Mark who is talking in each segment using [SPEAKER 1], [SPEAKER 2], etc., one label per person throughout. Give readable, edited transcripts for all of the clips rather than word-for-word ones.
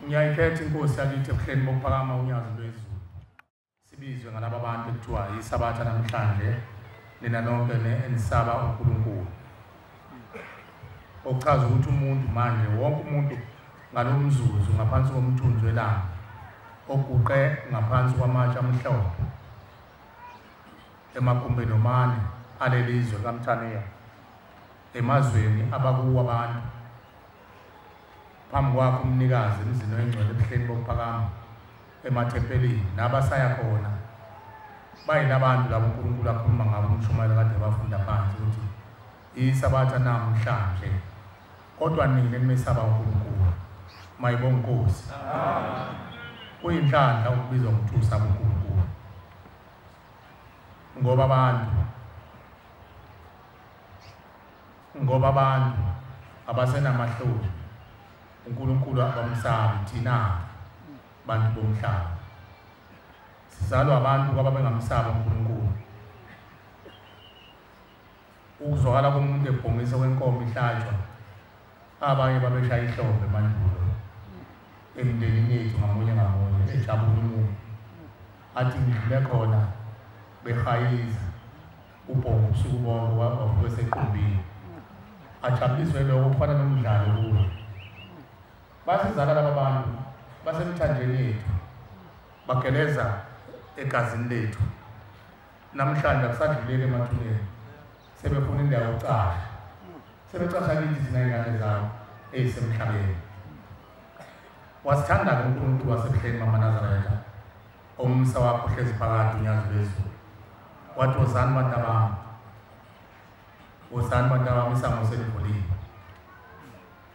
[SPEAKER 1] Ngiyayikhetha inkosi yakithi ebuhleni bokuphakama uNyazi lwezulu. Sibizwe ngalabo abantu ekuthiwa yisabatha namhlanje lina nonke enisaba unkulunkulu. Okuchaza ukuthi umuntu manje wonke umuntu ngalomzuzu ngaphansi komthunzi welanga oguqe ngaphansi kwamatshe amhlophe emagumbeni omane alelizwe kaMthaniya emazweni abakuwo abantu phambi kwakho umnikazi emzini wengcwele ebuhleni bokuphakama emathempelini nabasaya khona bayilabantu labo uNkulunkulu akhuluma ngabo umshumayelo kade bafunda phansi ukuthi isabatha namhlanje kodwa nina nimesaba uNkulunkulu mayibonge inkosi kuyinhlanhla ukubizwa ukuthi usaba uNkulunkulu ngoba abantu abasenamahloni uNkulunkulu abamsabi thina bantu bomhlaba sizalwa abantu kwaba bengamsaba uNkulunkulu ukuzwakala komuntu ebhongisa kwenkomo ihlatshwa abanye babeshaya ihlombe mandulo emndenini yethu ngamunye ejabula umuntu athi ngidlule khona behayiza ubhongo ubusuku bonke wasequmbini ajabuliswe lokho kufana nomdlalo kuwo basizala laba bantu basemthanjeni yethu bageleza egazini lethu namhlanje akusadlulele emathuneni sebefuna indawo yokucasha sebecasha kithi thina ingane zayo eyisemhlabeni wasithanda uNkulunkulu wasebuhleni mama Nazaretha omsa wakho hlezi phakathi uNyazi lwezulu wathi wozani bantu abami isango selivuliwe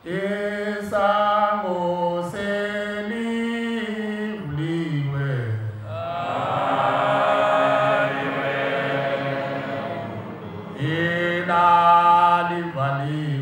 [SPEAKER 1] isango selivuliwe livaliwe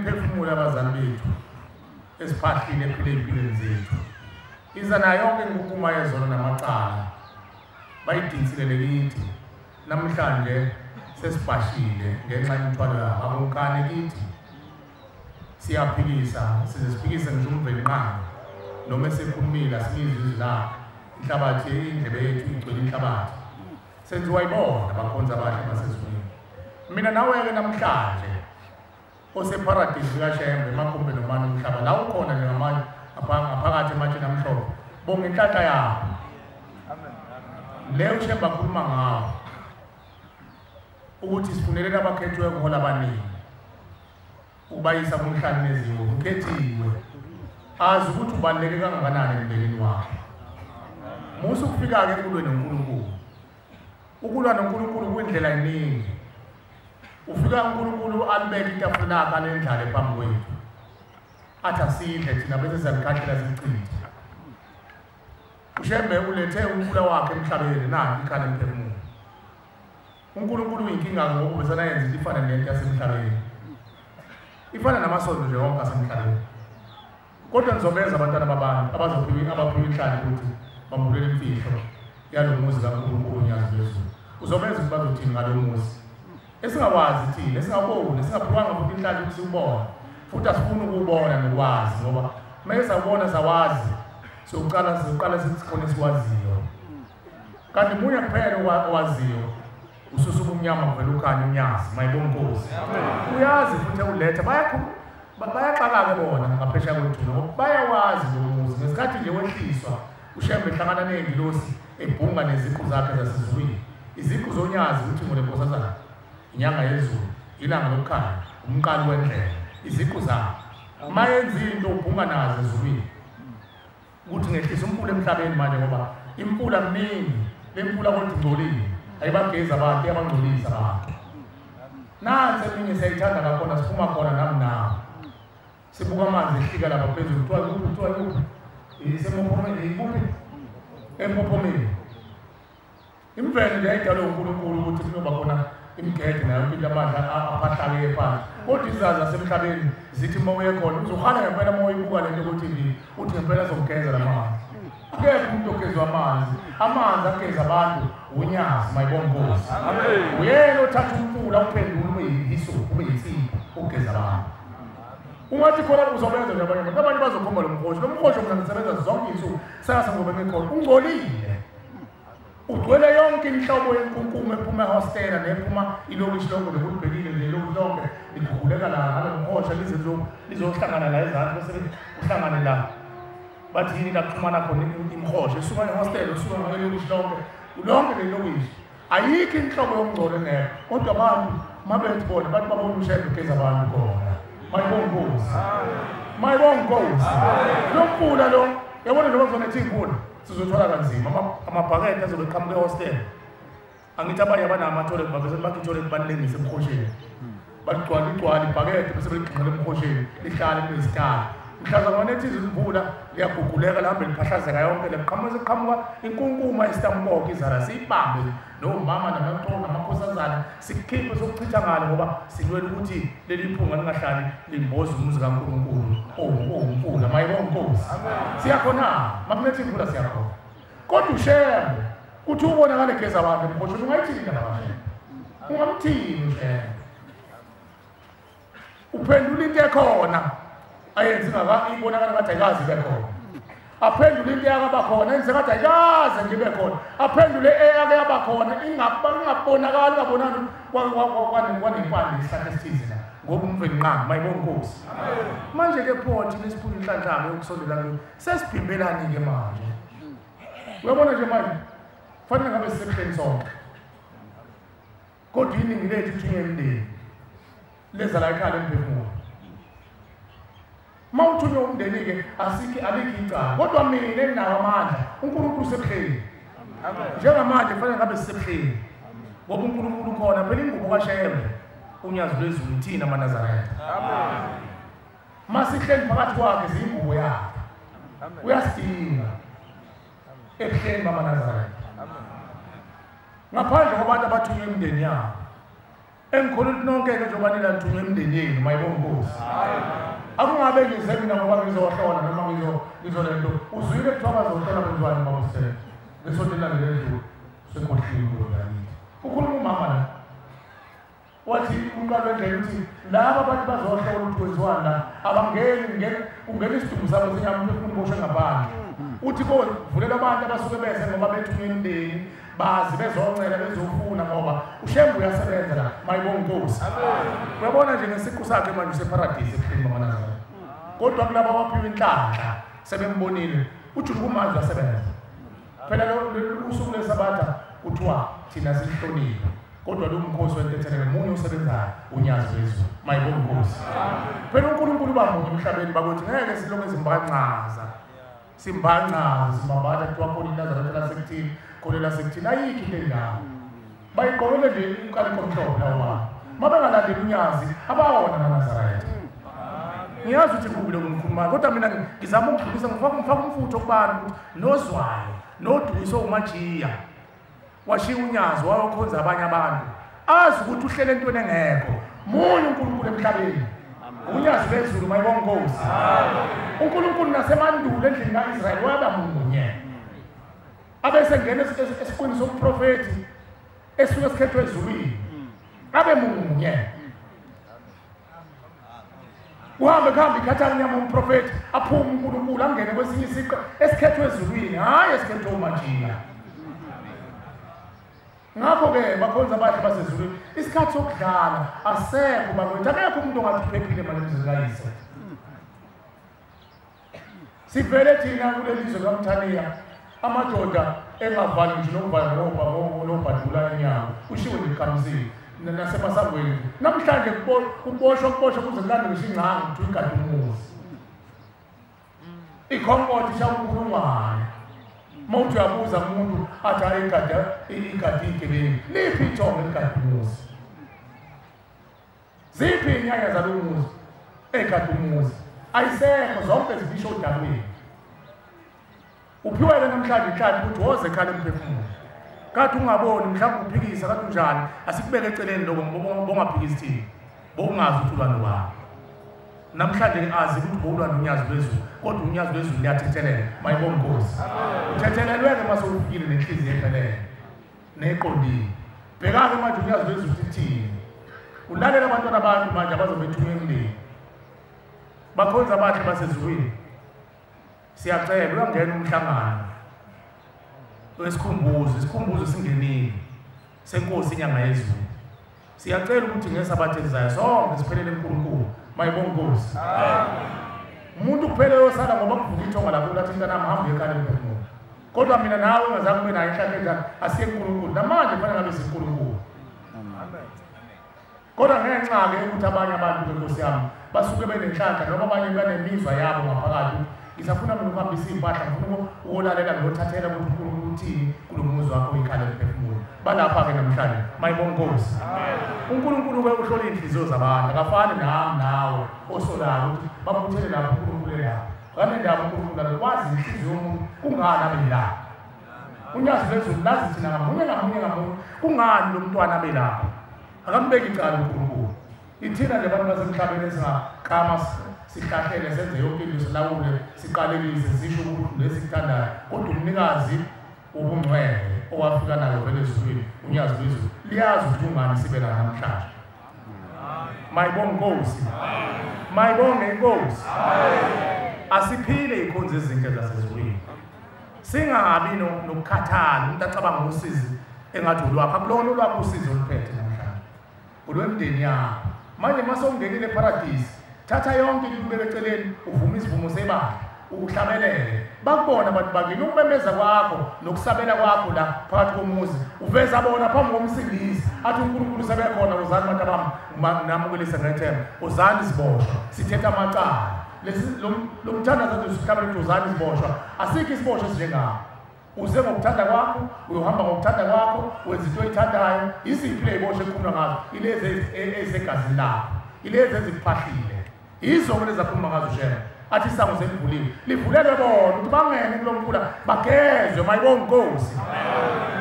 [SPEAKER 1] lomphefumulo abazali bethu esiphahlile empilweni zethu iza nayo yonke inkukuma yezono namacala bayidingiselele kithi namhlanje sesibhashile ngenxa yemithwalo yabo akunkane kithi siyaphikisa siphikise ngisho umvenqana noma esekhulumile sinizwe izwi lakhe inhlabathi indlebe yethu igcwele inhlabathi senziwa yibona abakhonza abahle basezulwini mina nawe-ke namhlanje oseparadisi kaShembe emagumbeni omane omhlaba la ukhona njengamanje ngaphakathi ematsheni amhlophe bonga inhlanhla yakho leyo uShembe akhuluma ngawo ukuthi sifunelele abakhethiwe kuhola abaningi ukubayisa kumhlani neziwo ukhethiwe azi ukuthi ubaluleke kangakanani emndenini wakho musu ukufika-ke ekulweni noNkulunkulu ukulwa noNkulunkulu kuyindlela eningi ufika uNkulunkulu alibeke itafula lakhe alendlale phambi kwethu athi asidle thina bese siyalikhathela silichithe uShembe ulethe umfula wakhe emhlabeni nanti ikhala emphefumulo uNkulunkulu uyinkinga ngoku besana yenza into ifana nento yasemhlabeni ifana namasondo nje wonke asemhlabeni kodwa nizobeza abantwana babantu abaphiwe inhlali ukuthi bambulele imfihlo yalo muzi kaNkulunkulu uNyazi lwezulu uzobeza ukuthi bazothini ngalo muzi esingakwazi thina esingaboni esingaphiwanga futhi inhlali ukuthi siwubone futhi asifuni ukuwubona nokwazi ngoba uma esawubona sawazi sokuqala sikhona sikwaziyo kanti munye kuphela owaziyo ususuka umnyama kuvela ukhanya uNyazi mayibonga inkosi uyazi futhi uletha bayaxaka-ke bona ngaphesheya kwethulo bayawazi lo muzi ngesikhathi nje wehliswa ushembe ehlangana ney'ngilosi ebhunga neziqu zakhe zasezulwini iziqu zoNyazi uthi ngolenkosazana inyanga yezulu ilanga lokukhanya umqali wendlela iziqu zakhe uma yenza into ubhunga nazo ezulwini ukuthi ngehlisa umfula emhlabeni manje ngoba imfula mningi le mfula kodwa ingcolile ayibagezi abantu iyabangcolisa abantu nansi eminye siyayithanda kakhona siphuma khona nami nawo sibuka amanzi ehlika lapha phezulu kuthiwa yikuphi isemophomeni yikuphi empophomeni imvelo nje ayidalwe uNkulunkulu ukuthi kuyoba khona imigede nayo impilo amandla aphahlake phansi kodwa izazi zasemhlabeni zithi uma uye khona uzohana ngempela uma uyibuka lento ukuthi uthi ngempela azokugeza la manzi akekho umuntu ogezwa amanzi ageza abantu uNyazi mayibonga inkosi uyena othatha umfula uphendula ube yisipho ube yisipho ukugeza abantu ungathi khona uzobenza nje abanye bazokhomba lo mkhosi mina ngisebenza zonke insuku sasa ngoba ngikhona ungcolile ugcwele yonke inhlobo yenkunkuma ephuma ehostela nephuma ilokishi lonke bekubhekile nje lonke liguguleka la ngalo mkhosha lizohlangana la ezantsi bese uhlangane la bathi yini laxhumana khona imkhosha esuka ehostela usuka ngelokishi lonke lelokishi ayikho inhlobo yomngcolo engekho kodwa abantu mabethi bona bathi babona ushebe ugeza abantu khona mayibonga inkosi lo mfula lo yabona njengoba kuzonethi imfula sizothola kanzima amabhakede azobe eqhamuke ehostel angithi abanye abanama-toilet bavese bakhe i-toilet balilengise emkhosheni bagcwala ibhakede bese beligxinqela emkhosheni lihlale kulezitala mhlaza ngonethi izimvula liyaguguleka lihambe liphahlazeka yonke seqhamuka inkunkuma esitamboko izara siyibambe nomama namakhosazana sikhiphe sokuchitha ngalo ngoba silwela ukuthi leli phunga lingahlali limboza umuzi kaNkulunkulu umfula mayibonga inkosi siyakhona makunethi imvula siyakhona kodwa ushembe kuthi ubonakale geza abantu emkhosheni ungayithini nabashembe ungamthini ushembe uphendula into ekhona ayenzi ibonakala ngathi ayikazi ibe khona aphendule into yakabakhona enze ngathi ayikaze nje ibe khona aphendule eyake yabakhona ingabonakali ungabonani kwanempande isihlahla esithize la ngoba umveli nqanga mayibonga inkosi manje-ke phothi lesiphula inhlanhlanga yokusondela kuyo sesiphimbelani-ke manje uyabona nje manje kufanele ngabe sisebuhleni sonke kodwa iningi lethu ithunywe emndeni leza la ekhaya lomphefumulo mawuthunywe umndeni-ke alikho icala kodwa mina enginawo amandla uNkulunkulu usebuhleni njengamanje kufanele ngabe sisebuhleni ngoba uNkulunkulu khona phela ingubo kaShembe uNyazi lwezulu thina amaNazaretha masihleli phakathi kwakhe ziyingubo yakhe uyasidinga ebuhleni bamaNazaretha ngaphandle kwabantu abathunywe imindeni yabo engikholwa ukuthi nonke-ke njengoba nina nithunywe emindeni yenu mayibonga inkosi akungabe ngize mina ngoba ngizohlola noma ngizolento uzwile kuthiwa bazohlola kwenziwani babosele ngesonto elandelendlu sekhohliwe ngani ukhuluma umama la wathi umqalo wendlela ukuthi laba abantu bazohlola ukuthi kwenziwani la abangeni ungena isidumbu sabo sinyamphefumulo ngaphandle uthi kovulela abantu abasuke beze ngoba bethunywe imindeni bazi bezoncela bezofuna ngoba ushembe uyasebenza la mayibonga inkosi uyabona nje ngesiqu sakhe manje useparadise ebuhleni bamaNazaretha kodwa kulabo abaphiwe inhlanhla sebembonile uJudu kumanzi wasebenza phela usuku lesabatha kuthiwa thina sihloniphe kodwa lo mkhosi wentetheleke munye usebenzayo uNyazi wezulu mayibonga inkosi phela uNkulunkulu bamunye emhlabeni bakuthi ngeke silokhu simbancaza kuthiwa khona iNazaretha lasekuthini khona lasekuthini ayikho into enjalo bayiqokele nje ukaliko omhlophe lawo bantu uma bengalandeli uNyazi abawona amaNazaretha ngiyazi ukuthi ngubile kumkhuluma kodwa mina ngizama ukudlulisa ngifaka umfutho kubantu nozwayo noduyiso umajiya washiya uNyazi wayokhonza abanye abantu azi ukuthi uhlele entweni engekho munye uNkulunkulu emhlabeni uNyazi wezulu mayibonga inkosi uNkulunkulu nasemandulo endlini kaIsrayeli waba munye abese ngena esiqwini sobuprofeti esuke esikhethwe ezulwini abe munye Uhambe ikhathana inyama umprofeti aphume uNkulunkulu angene kwesinye isiqa esikhethwe ezulwini hayi esikhethwe uMajina. Ngakho-ke bakhonza abahle basezulwini isikhathi sokudlala asekho bakwethu akekho umuntu ongaphephile emazweni kayise. Sivele thina kuleli lizwe kaMthaniya amadoda engavali nje nokuvala nobhadula enyawo ushiwe ngeqhamuzini nasemasangweni namhlanje kuboshwa kuze kulande ngisho ingcanga ukuthi igadi umuzi ikhompoti shawukulungwane mawuthi uyabuza umuntu athi hayi igadi igebengu liphi ithongo igadi umuzi ziphi inyanya zalomuzi egadi umuzi ayisekho zonke zibisho odalweni uphiwele namhlanje inhlanhla ukuthi woze ekhaya emphefumulo kathi ungaboni mhlawumbe uphikisa kathi unjani asikubeke eceleni lokho bongaphikisi thina bongazi ukuthi ulwa nobani namhlanje azi ukuthi bowulwa noNyazi lwezulu kodwa uNyazi lwezulu liyathethelela mayibonge inkosi uthethelelwe-ke mase ufikile nenhliziyo ephelele neqondile bheka-ke manje uNyazi lwezulu thithini ulalela abantwana abantu manje abazobethunywa emndeni bakhonza abahle basezulwini siyacela uyangena umhlangano isikhumbuzo singenile senkosi inyanga yezulu siyacela ukuthi ngesabatha elizayo sonke siphelele uNkulunkulu mayibonge inkosi umuntu kuphela yosala ngoba kuvuka ithonga lakho lathi mntanami hambe ekhaya emphefumulo kodwa mina nawe ungazange ube nayo inhlanhla enjani asiye kuNkulunkulu namanje kufanele ngabe siNkulunkulu kodwa ngenxa-ke ukuthi abanye abantu benkosi yami basuke benenhlanhla noma abanye banemizwa yabo ngaphakathi ngisafuna mina ukuhambisa iy'mpahla ngifuna ukulalela ngiyothathela ukuthi uNkulunkulu uthini kulo muzi wakho ikhala emphefumulo balapha-ke namhlanje mayibonge inkosi uNkulunkulu-ke uhlola iy'nhliziyo zabantu akafani nami nawe osolayo ukuthi babuthele lapho uNkulunkulu elapho kanendaba uNkulunkulu lapho wazi inhliziyo yomuntu kungani abe lapho uNyazi lwezulu lazi thina ngamunye kungani lo mntwana abe lapho akambeki icala uNkulunkulu ithina nje abantu basemhlabeni esingaqama sihlahlele senze yonke into silawule siqalekise sisho ukuthi lesikuthandayo kodwa umnikazi ubungcwele owafika nayo vele ezulwini uNyazi lwezulu liyazi ukuthi ungani sibe la namhlanje mayibonge inkosi mayibonge inkosi asiphile ikhonza ezinhle zasezulwini singabi nokukhathala umuntu acabanga usizi engathi ulwakho akulona olwakho usizi oluphethe namhlanje olwemndeni yakho manje masewungenile eparadisi thatha yonke into ubeke eceleni uvuma isivumo sebala ukuhlabelele bakubona abantu bakini ukumemeza kwakho nokusabela kwakho la phakathi komuzi uveza bona phambi komsindisi athi uNkulunkulu sebekhona uzani abantu bami namukelise ngethemba uzani siboshwa sithetha amacala lo mthandazo zathi sihlabele ukuthi uzani siboshwa asikho isiboshwa esinjengabo uze ngokuthanda kwakho uyohamba ngokuthanda kwakho wenza into oyithandayo iziphi ley'boshwa ekhulunywa ngazo ilezi ezegazini lakho ilezi ezikuphahlile izo-ke lezakhuluma ngazo shera athi isango selivuliwe livulelwe bona ukuthi bangene kulo mfula bagezwe mayibonge inkosi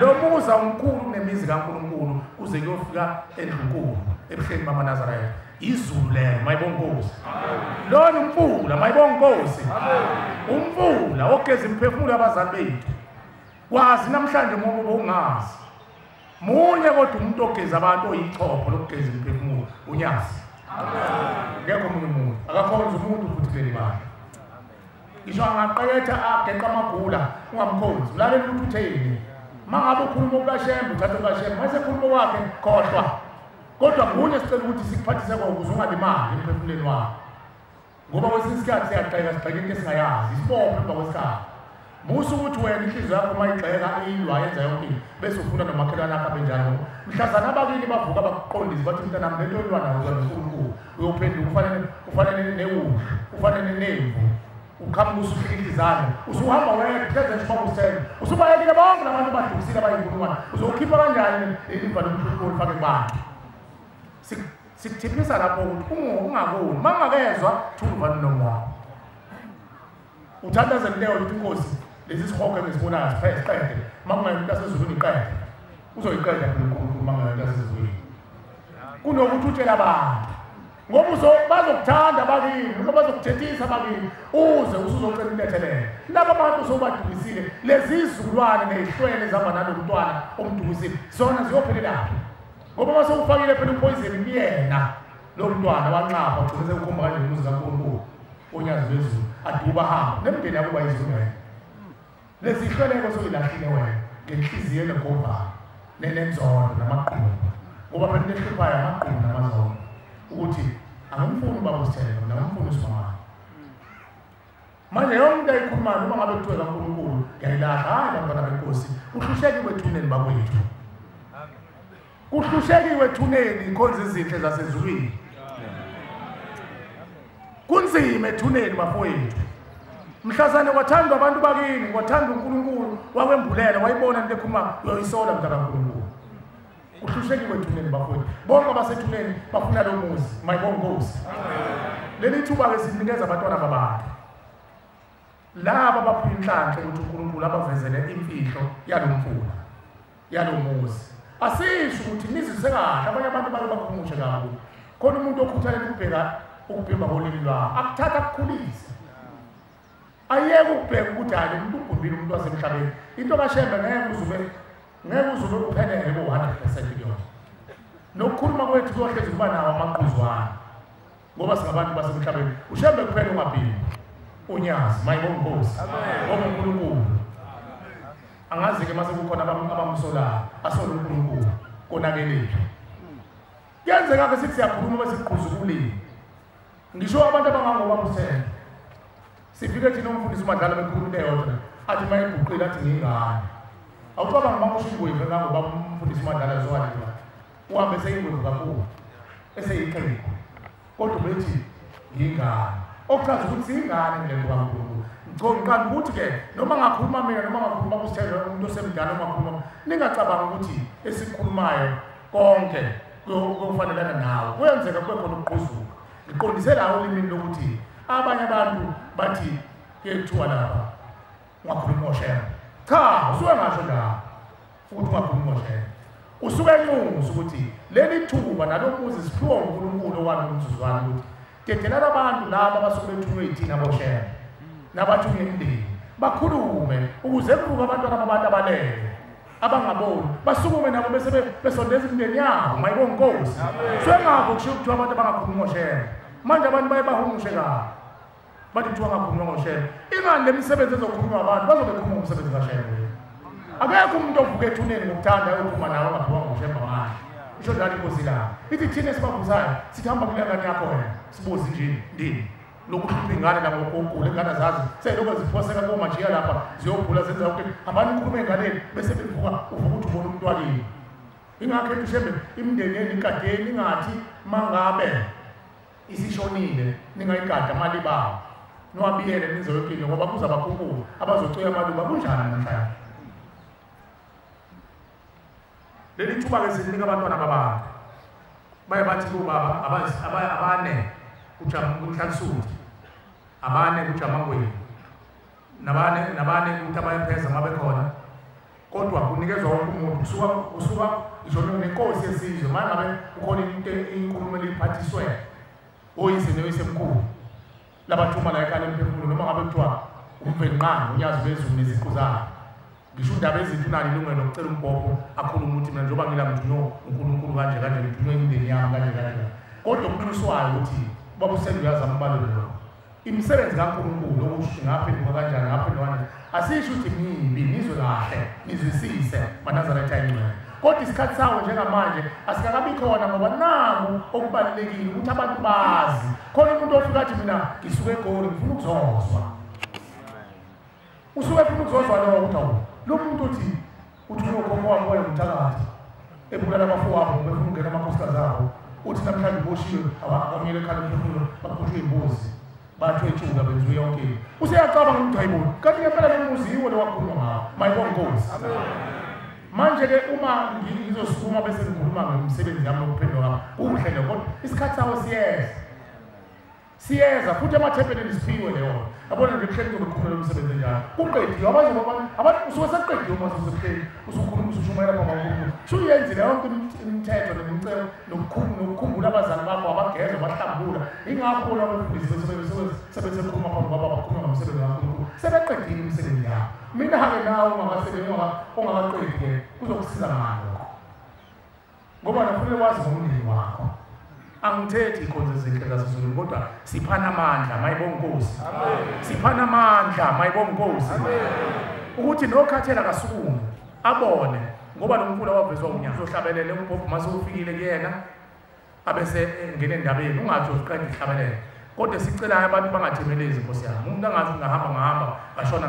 [SPEAKER 1] lo muza umkhulu kunemizi kaNkulunkulu kuze kuyofika endlunkulu ebuhleni bamaNazarete izulu lelo mayibonge inkosi lona umfula mayibonge inkosi umfula ogeza imphefumulo yabazali bethu kwazi namhlanje ngoba ungazi munye kodwa umuntu ogeza abantu oyichopho lokugeza imphefumulo uNyazi ngekho munye umuntu akakhonza umuntu futhi kuleli bani ngisho angaqeketha ageqa amagula ungamkhonzi ulalela ukuthi utheni mangabe ukhuluma ukashembe uthathe ukashembe mase khuluma wakhe khohlwa kodwa kunye sicela ukuthi sikuphathise ukuze ungalimali emphefumulweni wakho ngoba kwesinye isikhathi siyagxeka sigxeka into esingayazi isibopho emva kwesikhathi musa ukuthi wena inhliziyo yakho mayigxeka ilwa yenza yonke into bese ufuna nomakhelwane akho abenjalo mhlazana abakini bavuka bakuqondise bathi mntanami lento olwa nayo uNkulunkulu uyophenduka ufanele newuhlu ufanele nemvu uqhamuka usuhlikizana usuhamba wedwa hleze nje bakusela usubayekile bonke labantu badukisile abayinkulungwane uzokhipha kanjani iliva loNkulunkulu ufake kubantu sikuthiphisa lapho ukuthi ungakoni mangakezwa thuluva nomlomo wakho uthandaze leyo ukuthi inkosi lezi sihoke ngisibonayo siqede makungayinto asezulwini iqede uzoyiqeda uNkulunkulu mangayinto asezulwini kunokuthi utshela abantu ngoba bazokuthanda bakini ngoba bazokuthethisa bakini uze usuzocela ulethelele laba bantu sobadukisile lezi izulwane nezihlwele zaba nalo mntwana omdukisile zona ziyophelelaphi ngoba masewufakile phela upoison kuyena lo mntwana wanqapha ugcine sekukhomba kanje umuzi kaNkulunkulu uNyazi bezulu aduba hamba nemndeni yakuba izingane lezi hleleko soyilahlile wena ngenhliziyo enegobhana nenenzondo namaqhubu ngoba phela nehluphayo amaqhubu namazondo ukuthi angimfuni ubaba uSithelo nangimfuni uSibamani manje yonke ayikhulumayo uma ngabe kuthiwe kaNkulunkulu ngiyayilahla hayi bantwana benkosi uhlushekiwe ethuneni bakwethu uhlushekiwe ethuneni inkonzo ezinhle zasezulwini kunzima ethuneni bafowethu mhlazane kwathandwa abantu bakini kwathanda uNkulunkulu wakwembulela wayibona into ekhuluma uyoyisola mntaka kaNkulunkulu uhlushekiwe ethuneni bafowethu bonke abasethuneni bafuna lo muzi mayibonke Nkosi leli thuba ke sinikeza abantwana babantu laba baphuya inhlanhla ukuthi uNkulunkulu abavezele imfihlo yalomfula yalomuzi asisho ukuthi nizise kahle abanye abantu bake bakhumushe kakhulu khona umuntu okhuthalela ukubheka ukuphimba kolimi lwabo akuthatha kukhulisa ayeke ukubheka ukuthi hayi umuntu ugumbile umuntu wasemhlabeni into kaShembe ngeke uzube uphelele ku-100% kuyona nokukhuluma kwethu kuyohlezi kuba nawo amaqhuzwana ngoba singabantu basemhlabeni uShembe kuphela ungaphili uNyazi mayibonke Nkosi ngoba uNkulunkulu angazi ke mase kukhona abamsolayo asola uNkulunkulu konakelephi kuyenzeka ke sithi siyakhuluma bese siqhuzukulile ngisho abantu abangangobaba uSithelo sifike thina umfundisi uMadlala bekhuluma eyodwa athi mayiguqile athi ngingane awucabanga makusho ingwevu engangoba umfundisi uMadlala zowalila uhambe seyingwevu kakhulu eseyiqhiko kodwa bethi ngingane okuchaza ukuthi siyingane ngento kaNkulunkulu ngiqonda ukuthi ke noma ngakhuluma mina noma ngakhuluma uSithelo umuntu osemdala noma ngakhuluma ningacabanga ukuthi esikhulumayo konke kufanelana nawe kuyenzeka kube khona ukuqhuzuka ngiqondise lawo ulimini lokuthi abanye abantu bathi kethuwa lapha ungakhuluma ngoShembe cha usuke ngasho la futhi ungakhuluma ngoShembe usuke enxusa ukuthi leli thuba nalomuzi siphiwe uNkulunkulu wami umzuzwana ukuthi dedela abantu laba abasuke bethunywe yithina boShembe nabathunywe imindeni bakhulume ukuze kuvuka abantwana babantu abalele abangaboni basukume nabo bese besondeza imindeni yabo mayibonke Nkosi swengakho kusho ukuthi abantu abangakhuluma ngoShembe manje abantu baye bahumushe kahle bathi kuthiwa ngakhuluma ngoShembe ingani lemisebenzi ezokhulunywa abantu bazobe bekhuluma umsebenzi kaShembe akekho umuntu ovuka ethuneni ngokuthanda ukuphuma nawe ngakhuluma ngoShembe manje isho njalo inkosi la ithi thina sibabuzayo sithi hamba kule ngane yakho wena sibuze nje ndini lokuhlupha ingane la ngokugula ingane zazi selokho ziphoseka komajiya lapha ziyogula zenza ukuthi abantu ukhuluma enganeni bese bevuka uvuka ukuthi ubona umuntu wakini ingakho ethi Shembe imindeni ikadeni ingathi mangabe isishonile ningayigada mali bawo niwabiyele nizoyokile ngoba kuza abakhulunkulu abazocuya amaluba kunjani namhlanje leli thuba ke sinika abantwana babantu baye bathi kubaba abane kuNhlansuthi abane kuJamangweni nabane ukuthi abayepheza mabe khona kodwa kunikezwa wonke umuntu usuka isho nenkosi yesizwe manje ngabe ukhona into inkulumo eliphathiswe oyise noyisemkhulu labathuma la ekhaya lomphefumulo noma ngabe kuthiwa umvenqane uNyazi bezulu neziqu zakhe ngisho indaba ezinto nani ilungelo lokucela umbhobho akhuluma ukuthi mina njengoba ngilamthuno uNkulunkulu kanje ngithunywe imindeni yami kanje kodwa ukuqinisiwayo ukuthi baba uSithelo uyazama ubalule lo imisebenzi kaNkulunkulu ukuthi ngaphenduka kanjani ngaphendukana asisho ukuthi mibi nizwe kahle nizwisise maNazaretha ayingcwele kodwa isikhathi sawo njengamanje asikakabi khona ngoba nangu okubalulekile ukuthi abantu bazi khona umuntu ofika athi mina ngisuke eGoli ngifuna ukuzozwa usuke ufuna ukuzozwa lo ukuthi lo muntu uthi ukhokho wami wayemthakathi ebulala abafowabo befuna ukungena amakhosikazi abo uthi namhlanje boshiwe abakamile ekhaya lomphefumulo bakhushwe imbuzi bathwe etshuka benziwe yonke useyacabanga ukuthi hayibona kanti ngempela lo muzi yiwo lo wakhuluma ngawo mayibonke Nkosi manje ke uma ngizosukuma bese ngikhuluma ngomsebenzi yami lokuphendula kuhle nje kodwa isikhathi sawo siyeza futhi amathempeli siphiwe leyo yabona nje kuhleli ngokukhuluma umsebenzi njalo kuqediwe abantu usuke saqediwe uma usekuhleli usukhuluma usushumayela ngamakhulu suyenzile yonke imithetho nemicelo nokukhumbula abazali bakho abageza bahlambula ingakho labo bafundisi sebesekhuluma phambi kwabo bakhuluma ngomsebenzi kaNkulunkulu sebeqedile umsebenzi yabo mina-ke nawe ongakaqedi-ke kuzokusiza ngalo ngoba nakufanele wazi ngomndeni wakho angithethi ikhonze ezinhle zasezulwini kodwa siphana amandla mayibonga inkosi siphana amandla mayibonga inkosi ukuthi nokhathela kasukume abone ngoba nomkhulu wavezwa uNyazi ohlabelele umphofu mase ufikile kuyena abese ngene endabeni ungathi uqeda ihlabelele kodwa sicela abantu bangathemelezi inkosi yami umuntu angazi ngahamba ngashona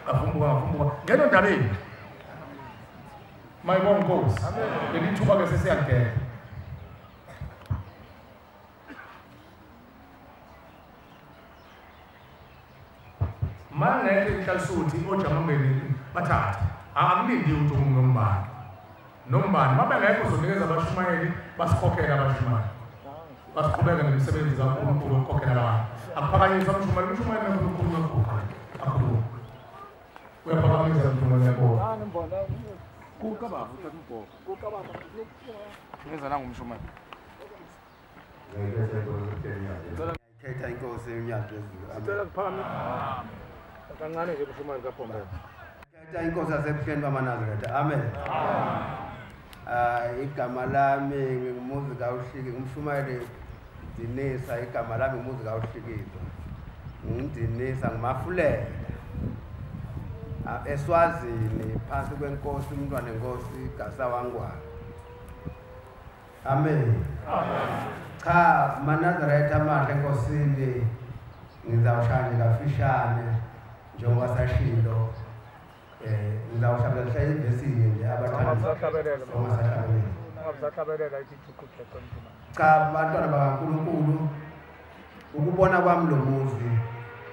[SPEAKER 1] ngavumbuka ngene endabeni mayibonga inkosi lelithuba ke sesiyangena manje ihlasuthi ojamangeni bathatha akulindi ukuthi nombani mabe ngekho uzonikeza abashumayeli basikhokhela abashumayeli basiqhubeka nemisebenzi kaNkulunkulu ukukhokhela abantu akuphakanyiswa umshumayeli uNkulunkulu akhuluma uyaphakamisa umshumayeli yakho kukababa ngeza nangumshumayeli
[SPEAKER 2] Khetha inkosi uNyazi
[SPEAKER 1] Ngicela kuphakamisa kancane nje umshumayeli kaPhombela
[SPEAKER 2] Khetha inkosi yasebuhleni bamaNazaretha amen igama lami ngumuzi kaUhliki umshumayeli Dinisa igama lami ngumuzi kaUhlikizo ngidinisa ngimafulele eSwazini phansi kwenkosi umntwana enkosi Gasa wangwana amen cha maNazaretha amahle enkosini ngizawushaya kafishane njengoba sashilo ngizawushabelela ivesini nje abathanda
[SPEAKER 1] Sahlabelela ithi
[SPEAKER 2] cha bantwana bakaNkulunkulu ukubona kwami lo muzi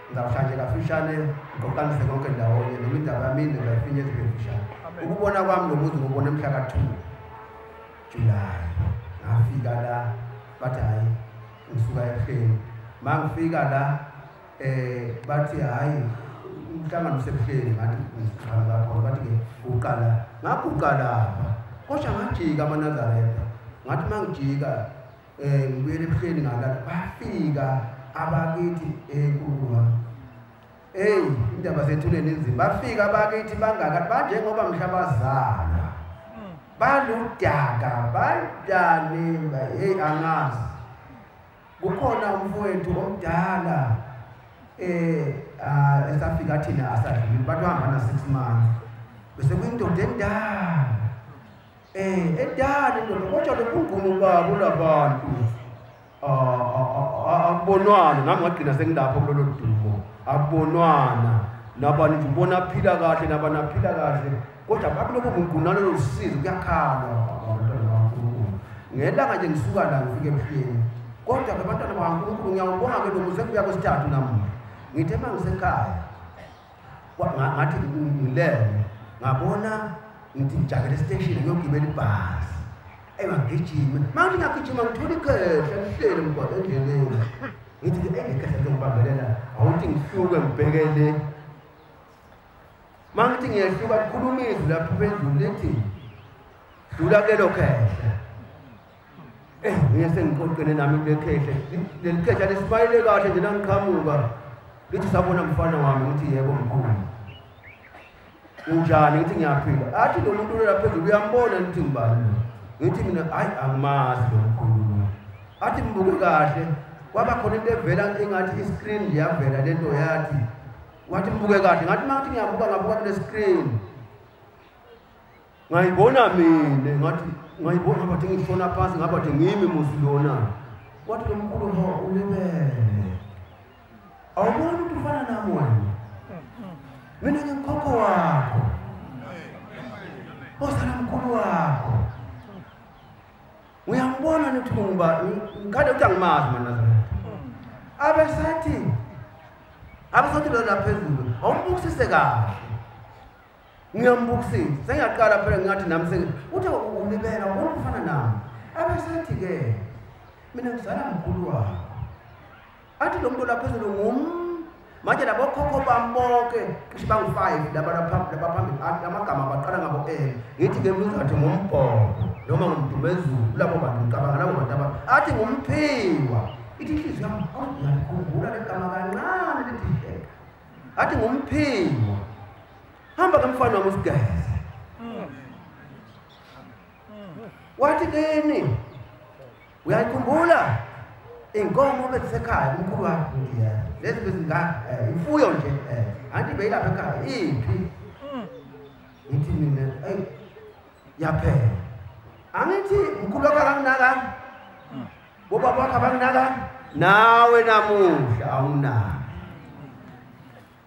[SPEAKER 2] ngizawushaya kafishane ngokuqanise konke ndawonye noma indaba yami ngizayifinyeza kafishane ukubona kwami lo muzi ngubona emhla ka2 July ngafika la bathi hayi ngisuka ekheni mangifika la bathi hayi umhlangano usebuhleni ngathi ngikhamba khona bathi ke uqala ngakuqala lapha kodwa ngajika amaNazaretha ngathi mangijika ngibuyele ebuhleni ngalala bafika abakithi enkuluwa indaba zethuleni inzima bafika abakithi bangaka banjengoba mhlabazana baludaka badane angazi kukhona umfowethu omdala esafika thina asadluli bathi uhamba na 6 months bese kuyindoda endala indoda kodwa lokungumu babo labantu akubonwana nami ngagcina sengilapho kulolo dumo akubonwana nabani nje ubona aphila kahle nabani aphila kahle kodwa bakulobo bungunalo losizo kuyakhala abantwana bakaNkulunkulu ngelanga nje ngisuka la ngifike ebuhleni kodwa abantwana bakaNkulunkulu ngiyawubonga ke lo muze kuya kwesithathu namuhla ngithe mangisekhaya ngathi ngilele ngabona ngithi ngijakele station ngiyogibela ibhasi ngigijima manje ngiyagijima ngithola ikhehle ngihlele mgwaqo endleleni ngithi engekhehle ngibambelela awuthi ngihluke ngibhekele mangithi ngiyahluka kukhuluma izwi lapho phezulu lithi dlula kelo khehle ngiyese ngiqoqene nami kule khehle leli khehle lesimayile kahle nje nangiqhamuka lithi sabona mfana wami ngithi yebo mkhulu unjani ngithi ngiyaphila athi lo muntu lapha phezulu uyambona ngithi ngibani ngithi mina hayi angimazi lo mkhulu athi mbuke kahle kwaba khona into evela engathi iscreen liyavela lento yathi wathi mbuke kahle ngathi mangithi ngiyabuka kule screen ngayibona mina ngathi ngayibona bathi ngishona phansi ngabathi ngimi musilona wathi lo mkhulu ho ulibele awubona ukuthi ufana nami wena mina ngimkhokho wakho osana mkhulu wakho uyambona nokuthi ngikade ukuthi angimazi maNazaretha abesathi lo lapha phezulu awumbukisise kahle ngiyambukisisa sengiyaqala phela ngathi nami uthi ulibela ubona ufana nami abesathi ke mina ngizala mkhulu wakho athi lo muntu lapha phezulu manje labo khokho bambonke kusho bangu5 labaphambili amagama baqala ngabo ngithi ke mnzathi ngombhoko noma ngumdumezulu labo bantu ngicabanga labo bantu athi ngumphiwa ithi inhliziyo yami ngiyakhumbula legama kancane lithi athi ngumphiwa hamba kamfana wami usigeze wathi kini uyayikhumbula inkomo besekhaya umkhulu wakho ngiya lezi bezingane imfuyo nje anti beyilapha ekhaya iphi ngithi mina yaphela angithi umkhulu wakho akanginaka bobaba wakho abanginaka nawe namuhla awunaki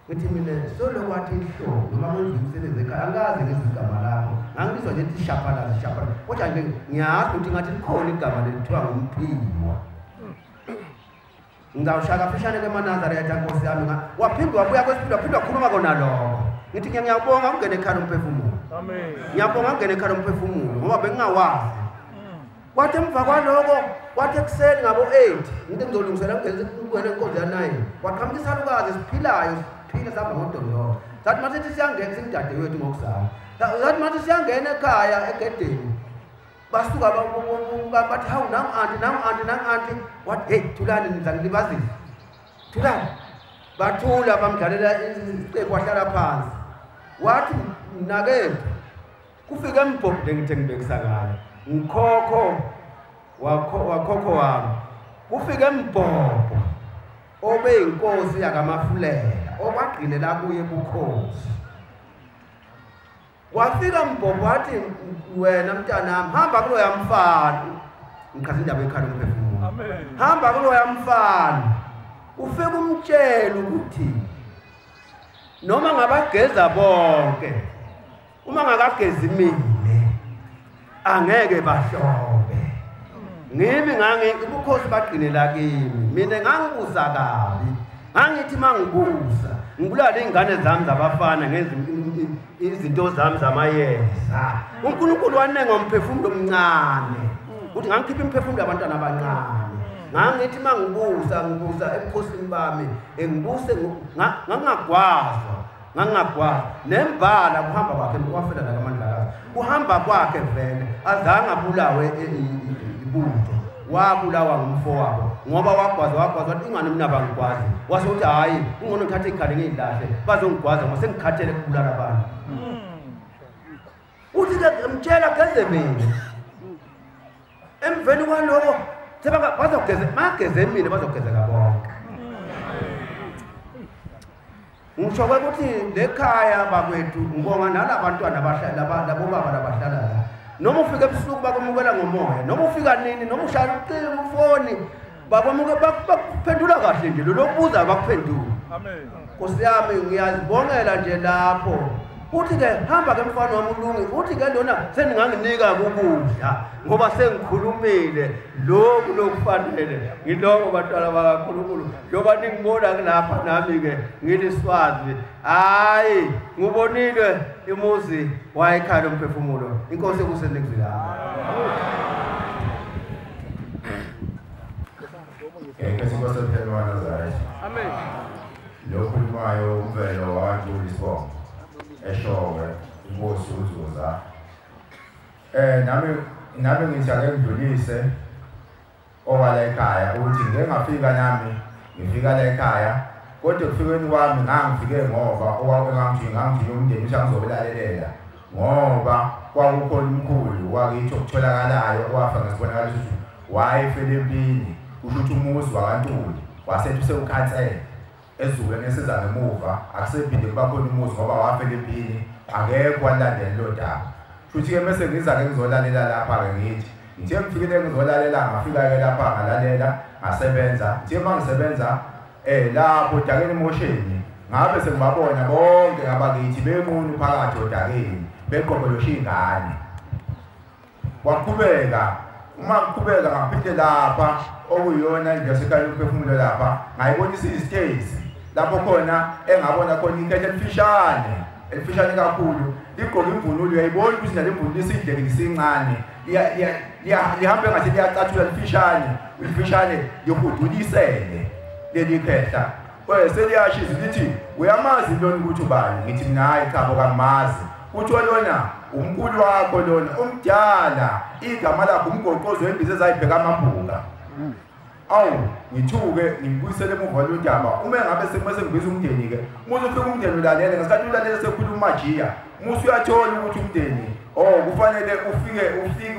[SPEAKER 2] ngithi mina solo kwathi ihlobo noma kwenza umsebenzi ekhaya angazi ngezigama lakho angibizwa nje ethi shapalazi kodwa nje ngiyazi ukuthi ngathi likhona igama lethiwa ngumphimo ngawushaka fishane keManazarete inkosi yami waphinde wabuya kwesibili waphinde wakhuluma kona lokho ngithi ngiyabonga ungene ekhaya lomphefumulo amen ngiyabonga ungene ekhaya lomphefumulo ngoba bengingawazi kwathi emva kwaloko kwathi ekuseni ngabo 8 into ngizolungisela ngene inkonzo ya 9 waqhamuka isalukazi siphilayo siphila sihamba ngodongolo zathi masithi siyangena singidade wethu ngokusala zathi masithi siyangena ekhaya egedeni basuka bathi hawu nangu anti wathi hey thulani nizangilibazisa thulani bathula bamdlalela isiqephu wahlala phansi wathi nakethu kufika embhobhe ngithe ngibekisa ngalo ngikhokho wakhokho wami kufika embhobho obe inkosi yakamafulela okwagqilela kuye bukhosi wafika mbhobho wathi wena mntanami hamba kulo yamfana ngichaza indaba ekhaya lomphefumulo amen hamba kulo yamfana ufike umtshela ukuthi noma ngabageza bonke uma ngakagezi mine angeke bahlobe ngimi ubukhosi baqinela kimi mina ngangibuza kabi angithi mangibuza ngibulala izingane zami zabafana ngenza izinto zami zamayeza uNkulunkulu wanenga umphefumulo omncane ukuthi ngangikhipha imphefumulo yabantwana abancane ngangithi mangibuza ebukhosini bami ngibuse ngangagwaza nembala kuhamba kwakhe wafela nakamandlakazi kuhamba kwakhe vele azange abulawe ibutho wabulawa ngumfowabo ngoba wagwaza wathi ingane mina bangigwazi wase uthi hayi ungcono ngithathe ikhali ngiyilahle bazongigwaza ngoba sengikhathele ukubulala abantu uthi ngimtshela geze mina emveni kwaloko bazogeza mageze mina bazogezeka bonke ngisho ukuthi lekhaya bakwethu ngibonga nalabantwana abahlala labo baba labahlala la noma ufika ebusuku bakwamukela ngomoya noma ufika nini noma ushaya ucela ufoni bakuphendula kahle nje lokubuza bakuphendula amen Nkosi yami ngiyazibongela nje lapho uthi ke hamba ke mfana wami ulungi uthi ke lona seninganginika ukudla ngoba sengikhulumile lokhu lokufanele ngiloko bantwana bakaNkulunkulu njoba ningibona lapha nami ke ngiliswazi hayi ngubonile imuzi wayekhaya lomphefumulo inkosi ekusenekuzila
[SPEAKER 3] Inkosi kwasePhelwana zayo
[SPEAKER 2] amen
[SPEAKER 3] lokhu limayo umvelo waNtuli Sibongo eshowe inkosi uzuza nami ngithi ake ngidlulise owala ekhaya ukuthi ngengafika nami ngifika la ekhaya kodwa kufikeni kwami ngangifike ngoba ngangijinga umndeni usangizobelalela ngoba kwakukhona umkhulu wakithi okutholakalayo owafa ngesibonakala ukuthi wayefele empini kusho ukuthi umuzi wakaNtuli wasethi usewukhansela ezule nesiza ngemuva akusephinde kuba khona umuzi ngoba wafela empini akekho walandela lo daba futhi ke bese ngiza ke ngizolalela lapha ke ngithi ngifike ngizolalela ngafika ke lapha ngalalela ngasebenza mangisebenza lapho odakeni emosheni ngabe sengibabona bonke abakithi bemuntu phakathi odakeni beqoqolosha izingane waqhubeka uma kuqhubeka ngaphinde lapha okuyona nje sekhaya lomphefumulo lapha ngayibonisa isiteji lapho khona engabona khona inketho elifishane kakhulu igqoka imvunulo uyayibona ukuthi nale mvunulo isidle ngisincane lihambe ngathi liyacathula lifishane yokudulisele leli khehla seliyashiza lithi uyamazi lona ukuthi ubani ngithi mina hayi khabo kamazi utho lona umkhulu wakho lona umdala igama lakho umgoqozo wembiza ezayibheka amabhuka awu ngithuke ngibuyisele emuva lodaba uma ngabe semase ngibiza umndeni ke muze ufike umndeni ulalele ngesikhathi ulalele sekhuluma majiya musu uyathola ukuthi umndeni kufanele ufike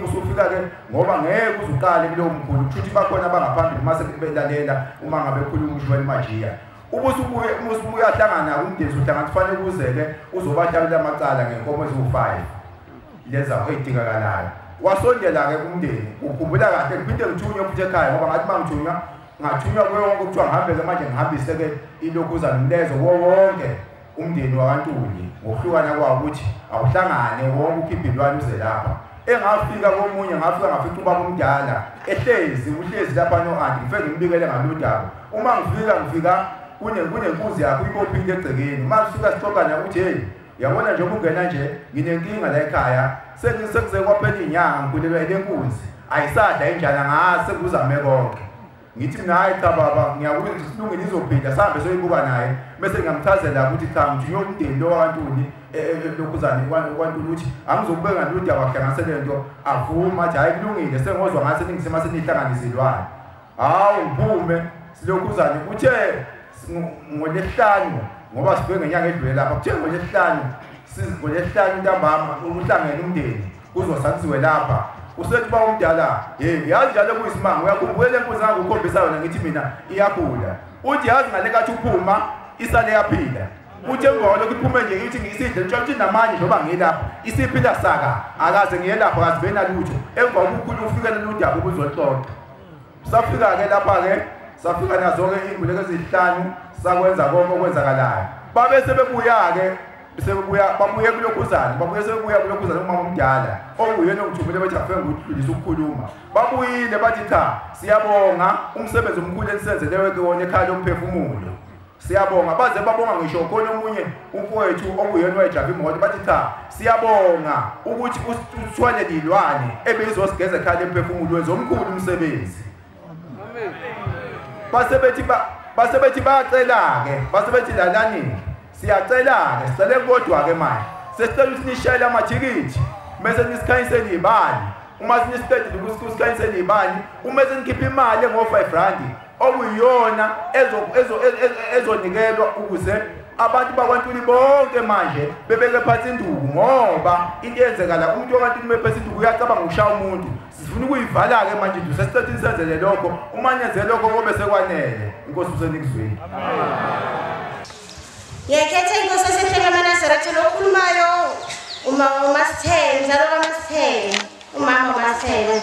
[SPEAKER 3] usufika ke ngoba ngeke uzuqale kulo mkhulu futhi bakhona abangaphambili mase belalela uma ngabe ekhuluma usho wemajiya ubusubuya hlangana umndeni uhlangana kufanele kuzeke uzobahlalela amacala ngenkomo eziwu5 leza edingakalayo wasondela ke kumndeni ukhumbula kahle kuphinde ngithunywe futhi ekhaya ngoba ngathi mangithunywa ngathunywa kwonke kuthiwa ngihambe ke manje ngihambise ke ilokhuza nomlezo wonke umndeni waKaNtuli ngokuhlukana kwawo ukuthi awuhlangane wonke ukhiphe ilwane uze lapha engafika komunye ngafika ubaba omdala uhlezi lapha no-anti ngifike ngimbikele ngaludaba uma ngifika kunenkunzi yakho ibophile egcekeni uma sifika sixoxana ukuthi hey yabona nje ungena nje nginenkinga la ekhaya sengise kwaphela inyanga ngikhulelwa ile nkunzi ayisadla injana ngase kuzame konke ngithi mina hayi cha baba ngiyakwenza isilungile izophinda sahambe soyibuka naye bese ngamchazela ukuthi cha ngithiyo umndeni lo waKaNtuli lokhuzana kwaNtuli uthi angizokubeka ngaludaba wahlanganisele into avuma athi hayi kulungile sengozwa ngase ningisema senihlanganiselwana hawu ngiphume silokhuzana uthe ngolesihlanu ngoba sibheke ngenyanga edlule lapha kuthe ngolesihlanu ntambama uhlangene umndeni kuzosanziwe lapha usethi ba umdala yazi njalo kuyisimanga uyakhumbula lenkunzi ngakukhombisa yona ngithi mina iyagula uthi yazi ngale kathi uphuma isale yaphila uthi engolo kuphume nje ngithi ngisidle ntsho ukuthi namanje njoba ngilapha isiphila saka akaze ngiyelapha akazibena lutho emva kokukhulu ufikele ludaba ubuzoxoxa safika ke lapha ke safika nazo ke inguleke ezihlanu sakwenza konke okwenzakalayo babe sebebuya ke babuye kulokhuzana umama omdala okuyena ongithumele bathi afike ngudlulisa ukukhuluma babuyile bathi cha siyabonga umsebenzi omkhulu ensenzelewe ke wona ekhaya lomphefumulo siyabonga baze babonga ngisho khona omunye umfowethu okuyena wayedrava imoto bathi cha siyabonga ukuthi uthwane dilwane ebeyizosigeza ekhaya lomphefumulo wezomkhulu umsebenzi basebethi bacela ke basebethi lalani siyacela ke sicela kodwa ke manje sesicela ukuthi nishayele amathikithi bese nisikhanyisele ibani uma sinisiqedile ukusikhanyisele ibani uma senikhipha imali ngo5 okuyiyona ezonikelwa ukuze abantu bakwaNtuli bonke manje bebeke phansi induku ngoba into yenzekala umuntu waKaNtuli mephethe induku uyacabanga ukushaya umuntu sifuna ukuyivala ke manje nje sesicela isenzele lokho uma nyenzele lokho kobe sekwanele inkosi usenikuzweni
[SPEAKER 4] Ngiyakhetha inkosi esehleka amaNazaretha lokhulumayo uMasithele njalo kaMasithele umama uMasithele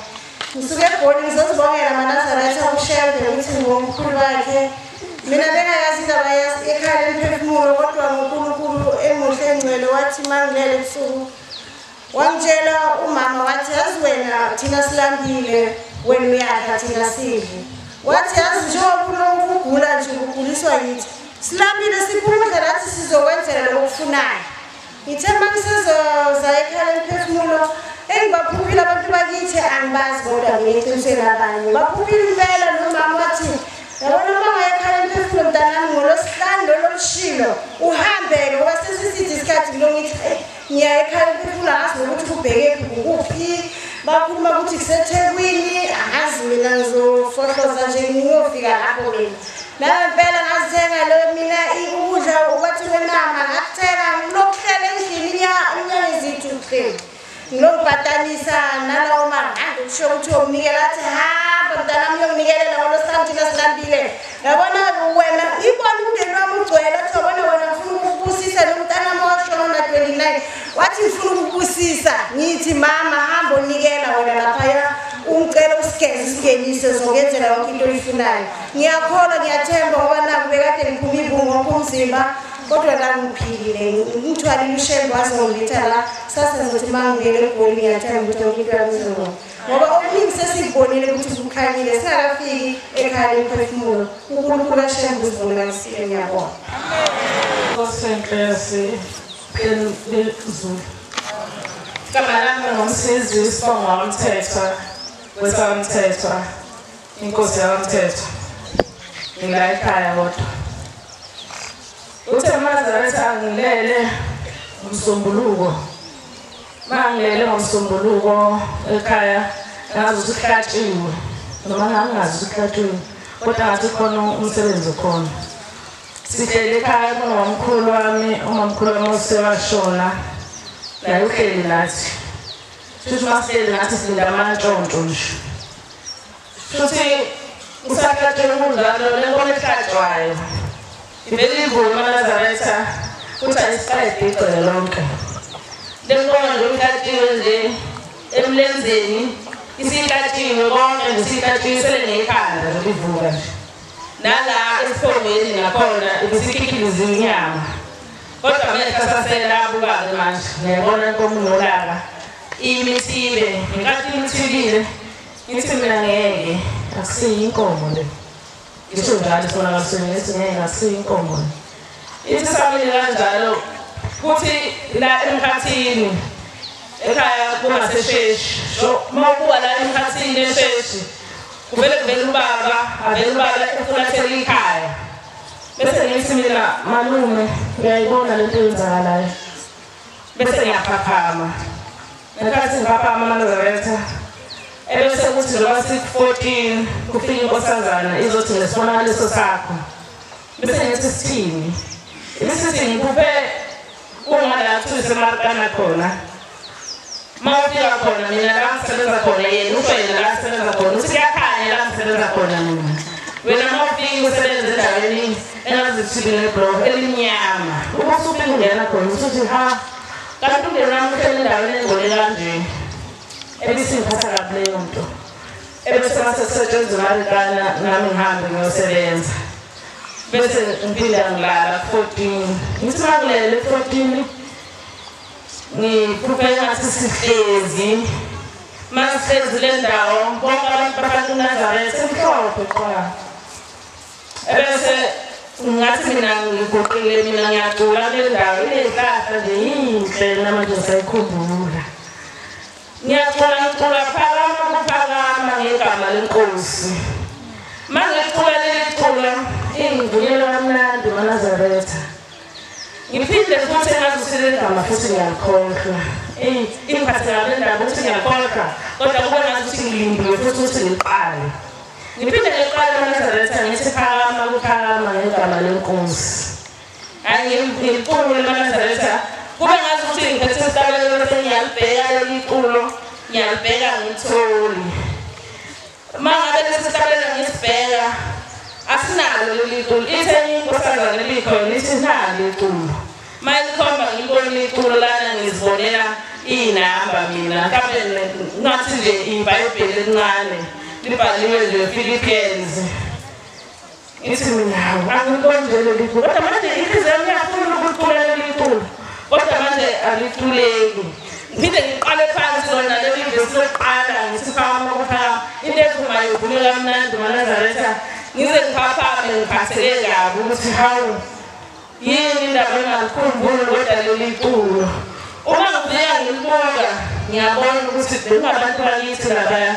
[SPEAKER 4] ngisuke eGoli ngizozibongela amaNazaretha uShelby ukuthi ngomkhulu wakhe mina bengayazi indaba ekhaya lomphefumulo kodwa uNkulunkulu emuhle engcwele wathi mangilele ebusuku wangitshela umama wathi yazi wena thina silambile wena uyadla thina sidle wathi yazi njengoba ukugula nje ukuguliswa yithi silambile siphumule lathi sizokwenzela lokufunayo ngithemba ngisezoza ekhaya lomphefumulo engibaphuphile abantu bakithi angibazi kodwa ngiqinisele abanye baphuphile impela nomama wathi yabona mama ekhaya lomphefumulo mntanami ngolosihlanu lolishilo uhambele ngoba sesisithi isikhathi lo ngithi ngiya ekhaya lomphefumulo angazi nokuthi kubheke kuphi bakhuluma ukuthi kuseThekwini angazi mina ngizofohloza nje ngiyofika lapho mina Nampela ngazithenga lo mina ukudla ukwathi wenama ngakuthenga ngilokutlela endlini inyanga ezithuhle ngilobhatanisa nalawo marandi usho ukuthi umnikela athi hamba mntanami uyonikelela ngolosantini esilambile yabona wena ibona umndeni wami ugcwele athi wabona wena ufuna ukubusisa lo mntanami washona na 29 wathi ufuna ukubusisa ngithi mama hamba unikela wena lapha umcela usigeze singenise zokenzela yonke into oyifunayo ngiyakholwa ngiyathemba ngoba naku bekade ngiphuma ibungu ngomzimba kodwa la ngiphilile ngithwalile uShelby wazongitha la sasa ngithi mangivele eGoli ngiyathemba ukuthi yonke into yami ngoba okuningi sesibonile ukuthi kukhanyile singakafiki ekhaya lomphefumulo uNkulunkulu kaShelby uzivula ngisile ngiyabona
[SPEAKER 5] Kosenhlesi Zulu Kamalanga ngomsizi isibongo wamthetha wesamthetha inkosi yamthetha ngila ekhaya kodwa uthe Nazaretha ngilele ngomsombuluko mangilele ngomsombuluko ekhaya ngazi ukuthi kuhlatshiwe noma ngangazi ukuthi kuhlatshiwe kodwa ngathi khona umsebenzi ukhona sihlele ekhaya kunomkhulu wami umamkhulu wami usewashona la uhleli nathi Shuthi masihleli ngathi silinda amantshontsho nje. Shuthi usakhathele kunjalo lenkomo ehlatshwayo. Ivele ivuke uNazaretha uthi ayisiqede igcwele lonke. Lenkomo nje ihlatshiwe nje emlenzeni isihlatshiwe konke nje isihlatshiwe sele nekhanda nje ivuka nje. Nala esifongweni ngakhona ibisikhikhiliza inyama. Kodwa amehlo asasela abuka-ke manje ngiyabona inkomo nolaka imithibe ngenkathi imithibile ngithi mina ngeke akusiyi inkomo le ngisho njalo isibonakalisweni ngithi ngeke akusiyi inkomo le ithi samile kanjalo kuthi la emkhathini ekhaya kungasesheshi uma ubuka la emkhathini esheshi kuvele ubaba avele ubaba efulathela ikhaya. Bese ngithi mina malume uyayibona lento eyenzakalayo. Bese ngiyaphaphama. Ngenkathi ngiphaphama uNazaretha ebese kuthi njengoba siku-14 kufika inkosazana izothi ngesibonakaliso sakho. Bese ngithi sithini? Ibisithi ngikuphe ungala kuthiwa isemarikana khona. Uma ufika khona mina la ngisebenza khona yena usho yena la ngisebenza khona uthi kuyakhanya la ngisebenza khona mina. Wena uma ufika usebenza endaweni engazithibile nebhloko elimnyama uma usufika ungena khona uthi ha kanti ungena uhleli endaweni engcole kanje. Ebese ngiphatha kabi leyo nto. Ebese mase kusetshenzwa imarikana nami ngihambe ngiyosebenza. Bese ngiphinda ngilala 14. Ngithi makulele 14 ngikhuphe ngathi sihlezi. Masihlezi le ndawo bonke abantu bafanele uNazaretha emhlophe qwa. Ebese ngathi mina ngiguqile mina ngiyacula le ndawo inezihlahla nje yinhle namanje sayikhumbula. Ngiyacula phakama ngegama lenkosi. Mangicula leli cula ingivulela kamnandi uNazaretha. Ngiphinde futhi engazusile igama futhi ngiyalikhohlwa. Ingiphathela le ndaba ukuthi ngiyakhohlwa kodwa kube ngazuthi ngilindiwe futhi ukuthi ngiqale. Ngiphinde ngiqale uNazaretha ngithi phakama ngegama lenkosi. Ngiyicule uNazaretha kube ngazuthi ngiphethe isitabelelo bese ngiyalibheka leli culo ngiyalibheka ngitholi. Uma ngabe lesi sitabelelo ngisibheka asinalo leli culo ithe inkosazana elikhona ithi nalo iculo. Mayikhomba ngibona iculo lana ngizibonela inamba mina mhlawumbe ngathi nje iBhayibheli elincane libhaliwe nje Philippians. Ithi mina angikondele leli culo kodwa manje inhliziyo yami iyafuna ukucula leli culo kodwa manje aliculeki. Ngiphinde ngiqale phansi lona leli verse lokuqala ngithi phakama into evumayo ivulela kamnandi uNazaretha ngize ngiphaphame ngiphatheke kabi ukuthi hawu yini indaba engakhumbuli kodwa leli culo. Uma ngifika ngilibuka ngiyabona ukuthi bengabantu bakithi labaya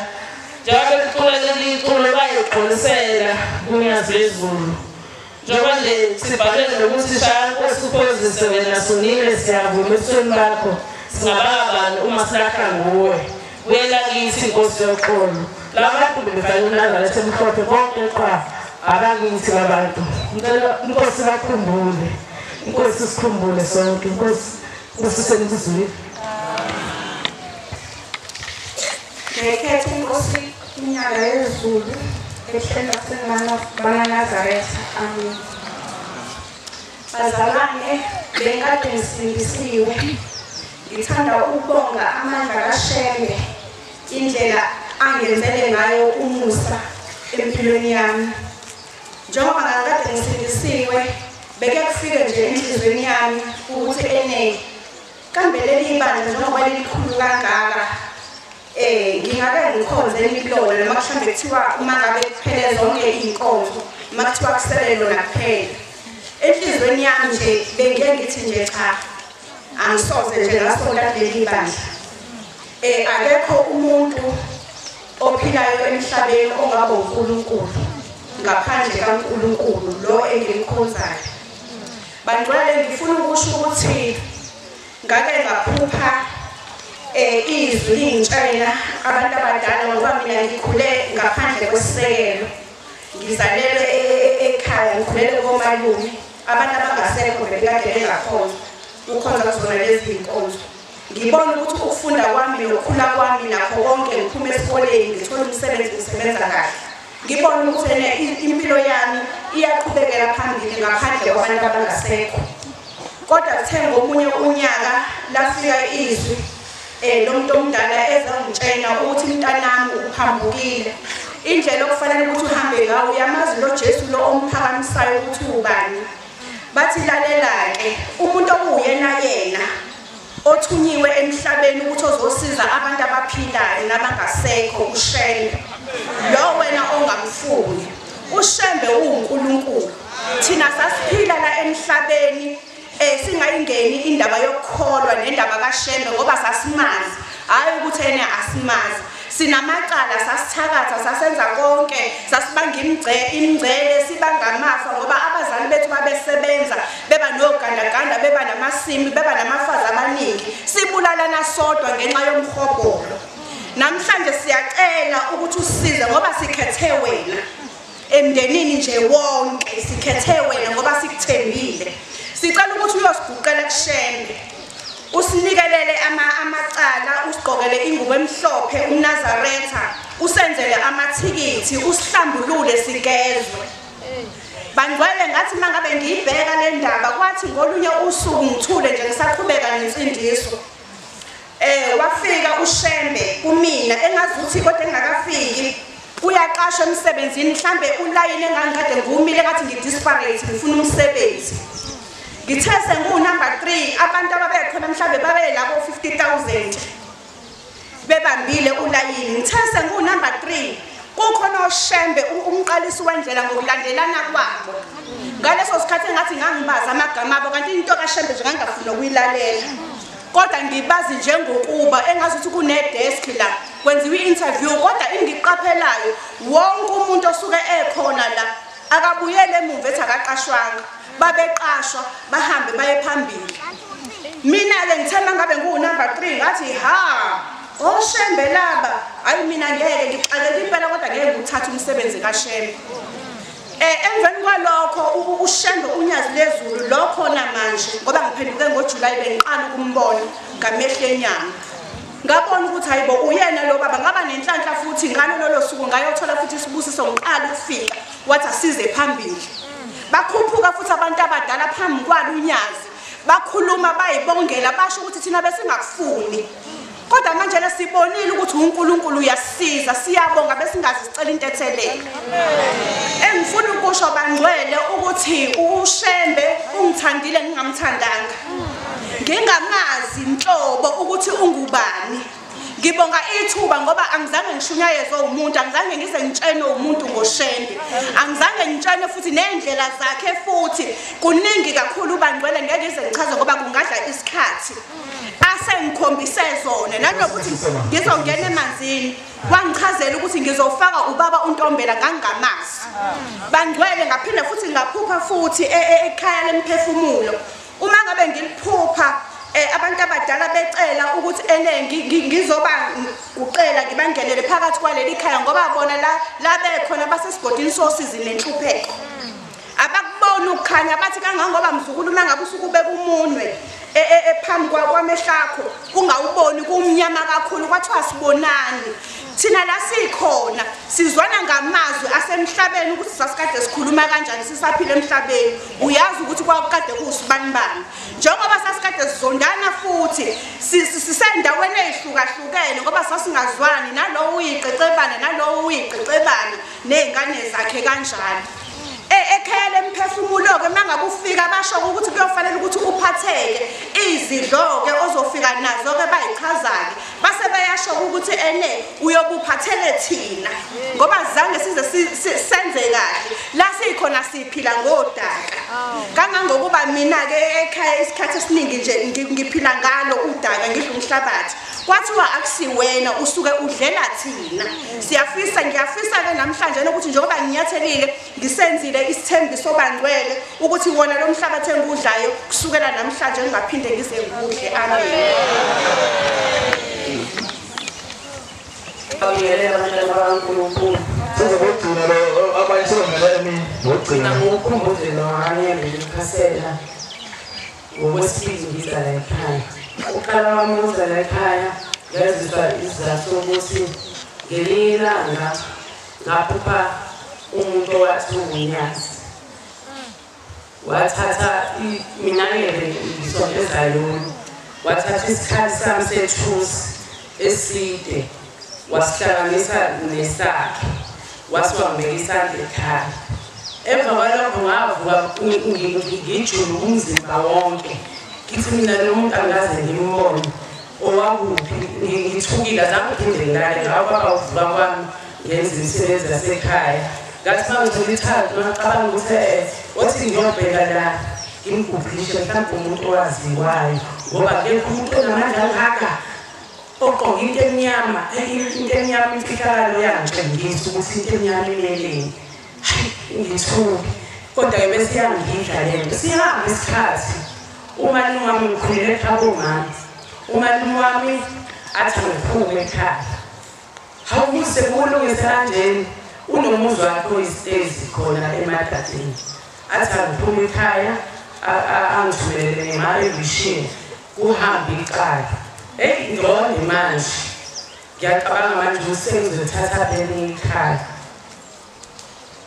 [SPEAKER 5] njengoba belicula leli culo bayigqolisela uNyazi wezulu. Njengoba nje sibhalwe nokuthi shaya Nkosi uphozise wena sunile siyavuma ebusweni bakho singababani uma silahla nguwe. Wena kithi Nkosi yoxolo. Laba bantu bebefake uNazaretha emhlophe bonke qha abakithi labantu. Ngicela Inkosi bakhumbule. Inkosi sikhumbule sonke. Inkosi senizizwile.
[SPEAKER 6] Ngekhethe Inkosi inyanga yezulu ehlenda uNazaretha. Amen. Bazalwane bengade ngisindisiwe. Ngithanda ukubonga amandla kaShembe indlela angenzele ngayo umusa empilweni yami. Njengoba ngakade ngisindisiwe beke kufike nje enhlizweni yami ukuthi kambe leli bandla njengoba lelikhulu kangaka ngingake ngikhonze imilola noma mhlawumbe kuthiwa uma ngabe kuphele zonke iy'nkonzo uma kuthiwa kusele lona kuphela. Enhlizweni yami nje bengike ngithi nje cha angisoze nje ngasonta leli bandla. Akekho umuntu ophilayo emhlabeni ongaba uNkulunkulu ngaphandle kaNkulunkulu lo engimkhonzayo. Bangcwele ngifuna ukusho ukuthi ngake ngaphupha izwi lingitshela abantu abadala ngoba mina ngikhule ngaphandle kwesisekelo. Ngizalelwe ekhaya ngikhulele komalume abantu abangasekho bebekade bengakhona ukhonza zona lezi zinkonzo. ngibona ukuthi ukufunda kwami nokukhula kwami nakho konke ngiphume esikoleni ngithola umsebenzi ngisebenza kahle ngibona ukuthi impilo yami iyaqhubekela phambili ngaphandle kwabantu abangasekho kodwa kuthe ngomunye unyaka lafika izwi lomuntu omdala ezangitshena ukuthi mntanami uphambukile indlela okufanele ukuthi uhambe ngayo uyamazi lo Jesu lo omphakamisayo ukuthi ubani bathi lalela-ke umuntu okuyena yena othunyiwe emhlabeni ukuthi ozosiza abantu abaphilayo nabangasekho uShembe lo wena ongamfuni uShembe uNkulunkulu thina sasiphila la emhlabeni singayingeni indaba yokukholwa nendaba kaShembe ngoba sasimazi hayi ukuthi yena asimazi sinamacala sasithakatha sasenza konke sasibanga imingcele sibanga amafa ngoba abazali bethu babesebenza beba nogandaganda beba namasimi beba namafazi amaningi sibulalana sodwa ngenxa yomhobholo namhlanje siyacela ukuthi usisize ngoba sikhethe wena emndenini nje wonke sikhethe wena ngoba sikuthembile sicela ukuthi uyosiguqela kuShembe usinikelele amacala usigqokele ingubo emhlophe uNazaretha usenzele amathikithi usihlambulule sigezwe bangcwele ngathi mangabe ngiyibheka le ndaba kwathi ngolunye usuku ngithule nje ngisaqhubeka nensindiso wafika uShembe kumina engazi ukuthi kodwa engakafiki uyaqasha emsebenzini mhlambe ulayini engangikade ngumile ngathi ngidisparate ngifuna umsebenzi ngithe sengunumber 3 abantu ababekhona mhlambe babe labo 50,000 bebambile ulayini ngithe sengunumber 3 kukhona uShembe umqalisi wendlela ngokulandelana kwabo ngaleso sikhathi engathi ngangibaza amagama abo kanti into kaShembe nje ngangafuna ukuyilalela kodwa ngibazi njengokuba engazi ukuthi kune desk la kwenziwe interview kodwa ingiqaphelayo wonke umuntu osuke ekhona la akabuyele emuva ethi akaqashwanga babeqashwa bahambe baye phambili mina ke ngithanda ngabe ngunumber 3 ngathi ha oShembe laba ayi mina ngeke ngixakele impela kodwa ngeke nguthathe umsebenzi kaShembe emveni kwalokho uShembe uNyazi lezulu lokho namanje ngoba ngiphenduke ngoJuly bengiqala ukumbona ngamehlo enyama ngabona ukuthi hayibo uyena lo baba ngaba nenhlanhla futhi ngalo lolo suku ngayothola futhi isibusiso ngiqala ukufika wathi asize phambili bakhuphuka futhi abantu abadala phambi kwalo uNyazi bakhuluma bayibongela basho ukuthi thina besingakufuni kodwa manje lesibonile ukuthi uNkulunkulu uyasiza siyabonga besingazi sicela into ethelele engifuna ukusho bangcwele ukuthi uShembe ungithandile ngingamthandanga ngingamazi inhlobo ukuthi ungubani ngibonga ithuba ngoba angizange ngishunyayezwe umuntu angizange ngize ngitshene umuntu ngoShembe angizange ngitshene futhi nendlela zakhe futhi kuningi kakhulu bangcwele ngeke ngize ngichaze ngoba kungadla isikhathi asengikhombise zona nanokuthi ngizongena emanzini wangichazela ukuthi ngizofaka ubaba uNtombela ngangamazi bangcwele ngaphinde futhi ngaphupha futhi ekhaya lomphefumulo uma ngabe ngiliphupha abantu abadala becela ukuthi ngizoba uqela ngibangenele phakathi kwaleli khaya ngoba bona la bekhona basesigodini sosizi nenhlupheko abakubona ukukhanya bathi kangangoba mzukulu mangabe usukubeka umunwe ephambi kwamehlakho ungawuboni kumnyama kakhulu kwathiwa sibonani thina la sikhona sizwana ngamazwi asemhlabeni ukuthi sasikade sikhuluma kanjani sisaphila emhlabeni uyazi ukuthi kwakade kusibanibani njengoba sasikade sizondana futhi sisendaweni ezihlukahlukene ngoba sasingazwani nalowo uyiqecebana nalowo uyiqecebana nezingane zakhe kanjalo ekhaya lomphefumulo ke mangabe ufika basho ukuthi kuyofanele ukuthi uphatheke izidlo ke ozofika nazo ke bayichazake base bayasho ukuthi uyobuphathele thina ngoba zange size senze kahle la sikhona siphila ngodaka kangangokuba mina ke ekhaya isikhathi esiningi nje ngiphila ngalo udaka ngidla umhlabathi kwathiwa akusiwena usuke udlela thina ngiyafisa ke namhlanje ukuthi njengoba nginyathelile ngisenzile isithembiso bangcwele ukuthi wona lo mhlabathi engudlayo kusukela namhlanje ngingaphinde ngize ngudle amen
[SPEAKER 5] awuyele abantwana bakaNkulunkulu
[SPEAKER 7] sizokugcina lo abanye sebengela emini ngokugcina
[SPEAKER 5] ngokukhumbuza nohanye ngikhasela ngokwesibili ngiza la ekhaya. Uqala wami uza la ekhaya ngazizwa isizathu sokuthi ngelinye ilanga ngaphupha umuntu owathi uNyazi. Wathatha mina-ke ngisondezayo, wathatha isikhathi sami sethusi eside wasihlanganisa nesakhe wasiwambeka isandla ekhaya. Emva kwalokho ngavuka ngijule umzimba wonke ngithi mina lo muntu angaze ngimbone owakuphi, ngithukile azange ngiphinde ngilale ngawo baba uvuka kwami ngenza imisebenzi yasekhaya. Ngathi uma ngithola ithathu ngacabanga ukuthi wathi ngiyobheka la ngimgubhishe mhlawumbe umuntu owaziwayo ngoba akekho umuntu onamandla angaka ogqoke into emnyama imfihlakalo yangitshengisa ukuthi into emnyama imeleni. Ngithuke kodwa-ke bese yangidla le nto. Sihamba isikhathi umalume wami ngikhulele ekhaya komama. Umalume wami athi angiphume ekhaya. Hawu muze kulungise kanjeni, unomuzi wakhe oyisitezi khona emadadeni. Athi angiphume ekhaya angithumelele ngemali ebishini kuhambe iqala. Hey ngibone manje ngiyacabanga manje ukuthi sengizothatha phela ikhaya.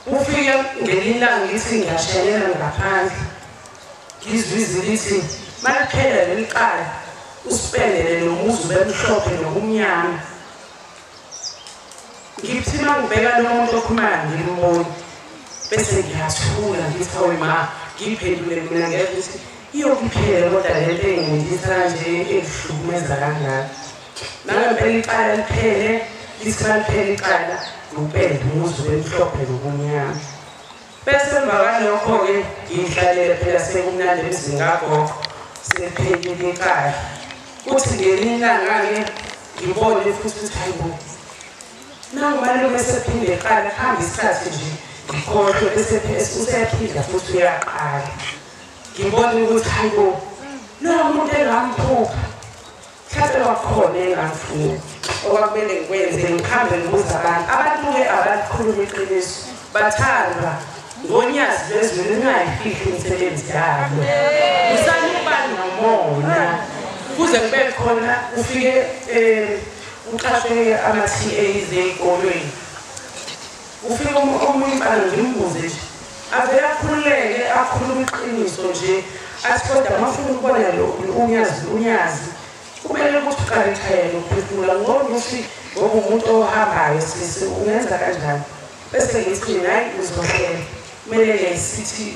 [SPEAKER 5] Ufike ngelinye ilanga ngithi ngiyashelela ngaphandle ngizwe izwi lithi maliphela leli qala usipendele nomuzi ube mhlophe nokumnyama. Ngithi uma ngibheka lo muntu okhulumayo ngimboni bese ngiyathula ngithi hawe ma ngiphendule mina ngeke ukuthi iyokuphela kodwa lento engiyenzisa nje ehlukumeza kangaka. Nangempela iqala liphele lithi maliphela iqala ngupende umuzi ube mhlophe nokumnyama. Bese emva kwalokho-ke ngiyihlalele phela sekumnandi emzini kagogo sephelile iqala. Kuthi ngelinye ilanga-ke ngibone futhi ukuthi hayi bo nangumalume esephinde eqala kuhambe isikhathi nje ngikhohlwe bese usephinda futhi uyaqala. Ngibone ukuthi hayi bo lo muntu engamphupha mhlawumbe wakhona engangifuni okwakumele ngikwenze ngikhambe ngibuza abantu-ke abakhuluma iqiniso bathandwa ngoNyazi bezweni lingayifihli imisebenzi yabo. Usale ukuba nomona kuze kube khona ufike uqashwe ama-TAs ey'kolweni. Ufike omunye umntwana ngimbuze nje avele akhululeke akhulume iqiniso nje athi kodwa mafuna ukubona lo uNyazi kumele ukuthi uqale ekhaya lokuphefumula ngoba ukuthi ngoba umuntu ohambayo sisi ungenza kanjani. Bese ngithi mina hayi uzohlela kumele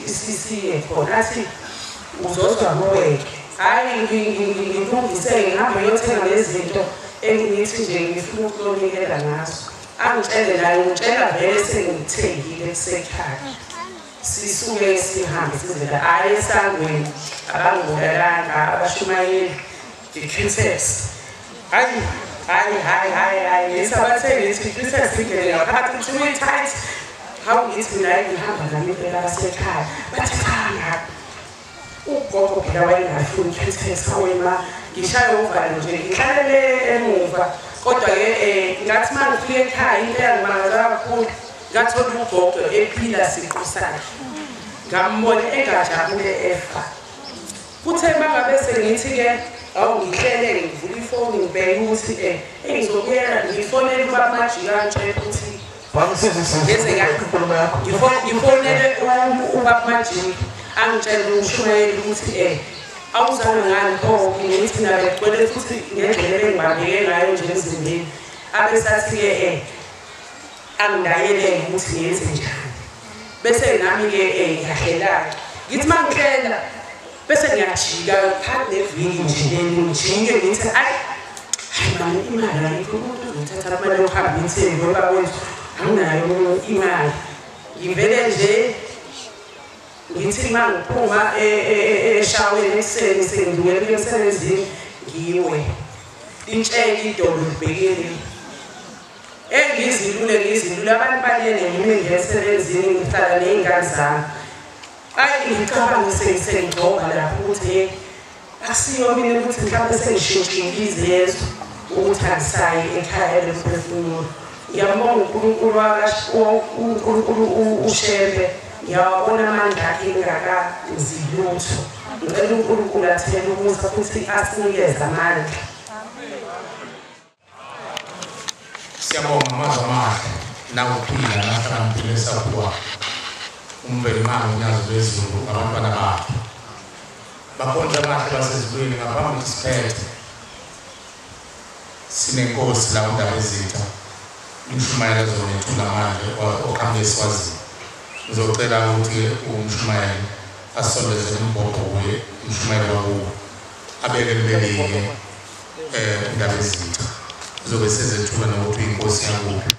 [SPEAKER 5] siye khona athi uzozwa ngoweke hhayi ngilungiseke ngihambe ngiyothenga lezi zinto engithi nje ngifuna ukulonikela ngazo. Angitshele naye ngitshela vele sengithengile kusekhaya sisuke sihambe sizela hhayi esangweni abangibukelanga abashumayeli i-Princess. Hayi ngisabathe ngithi i-Princess ingene ngaphakathi ukuthi uyi-tight. Hawu ngithi mina ngihamba nami impela basekhaya bathi cha ugogo phela wayengafuni i-Princess hawema ngishaya uvalo nje ngihlalele emuva. Kodwa-ke ngathi uma ngifike ekhaya into eyangimangaza kakhulu ngathola ugogo ephila siqu sakhe ngambone engajabule efa. Kuthe uma ngabe sengithi-ke awu ngihlele ngivula ifoni ngibheke ukuthi engizobuyela ngifonele ubaba Majika ngitshela ukuthi ngifonele ubaba Majika angitshela umshayeli ukuthi awuzange ngani pho ngithi nabe kwele futhi ngendlela engibambeke ngayo nje emzimbeni abesathi-ke angidayeleke ukuthi ngenze njani. Bese nami-ke ngiyahlela-ke ngithi uma ngihlela bese ngiyajika phakathi neviki nje ngijike ngithi hayi mani imali ayikho umuntu uzothatha imali yokuhamba imthengi ngoba kwethu anginayo imali. Ngivele nje ngithi uma ngiphuma eshaweni ekuseni sengibuyela emsebenzini ngiwe intsheke idolo libhekile ngizilule abantu balele ngime ngiyasemsebenzini ngihlala ney'ngane zami. Hayi ngicabanga sengigcoba lapho ukuthi asiyo mina ukuthi mhlawumbe sengishintshile izezo ukuthi angisayi ekhaya lomphefumulo. Ngiyambonga uNkulunkulu ushembe ngiyawabona amandla akhe engakazilutho ngicela uNkulunkulu athele umusa futhi asinikeze amandla.
[SPEAKER 1] Siyabonga amazwi amahle nawuphila nahlangana sakuwa umbelimanga uNyazi wezulu abantwana bakhe bakhonza amahle basezulwini ngaphambi kwisiphethe sinenkosi la undaba ezitha umshumayeli zonethula manje okhamba eSwazini ngizocela ukuthi umshumayeli asondeze umbhobho kuye umshumayeli wakuwo abeke libeleke undaba ezitha zobe sezethula nokuthi inkosi yakuphi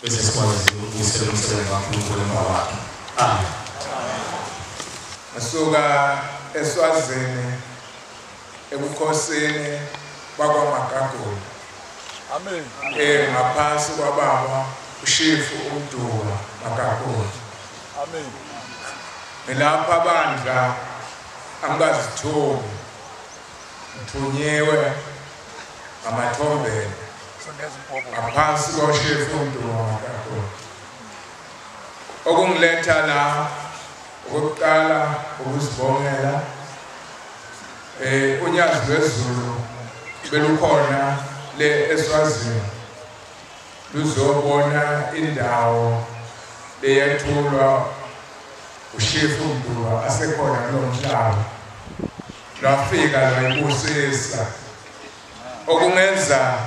[SPEAKER 1] bese sikwazi ukuyisela umsebenzi kaNkulunkulu emawakhe. Amen.
[SPEAKER 8] Asuka eSwazini ebukhosini bakwaMagagula. Amen. Ngaphansi kwababa uShifu uMdula Magagula. Amen. Lapha bandla angazithobi mthunyewe amathombeni ngaphansi koShifu uMdula Magagula. Okungiletha la ukuqala ukuzibongela uNyazi wezulu belukhona le eSwazini luzobona indawo leyethulwa uShifu uMdula asekhona kulomhlaba lafika la ibusisa okungenza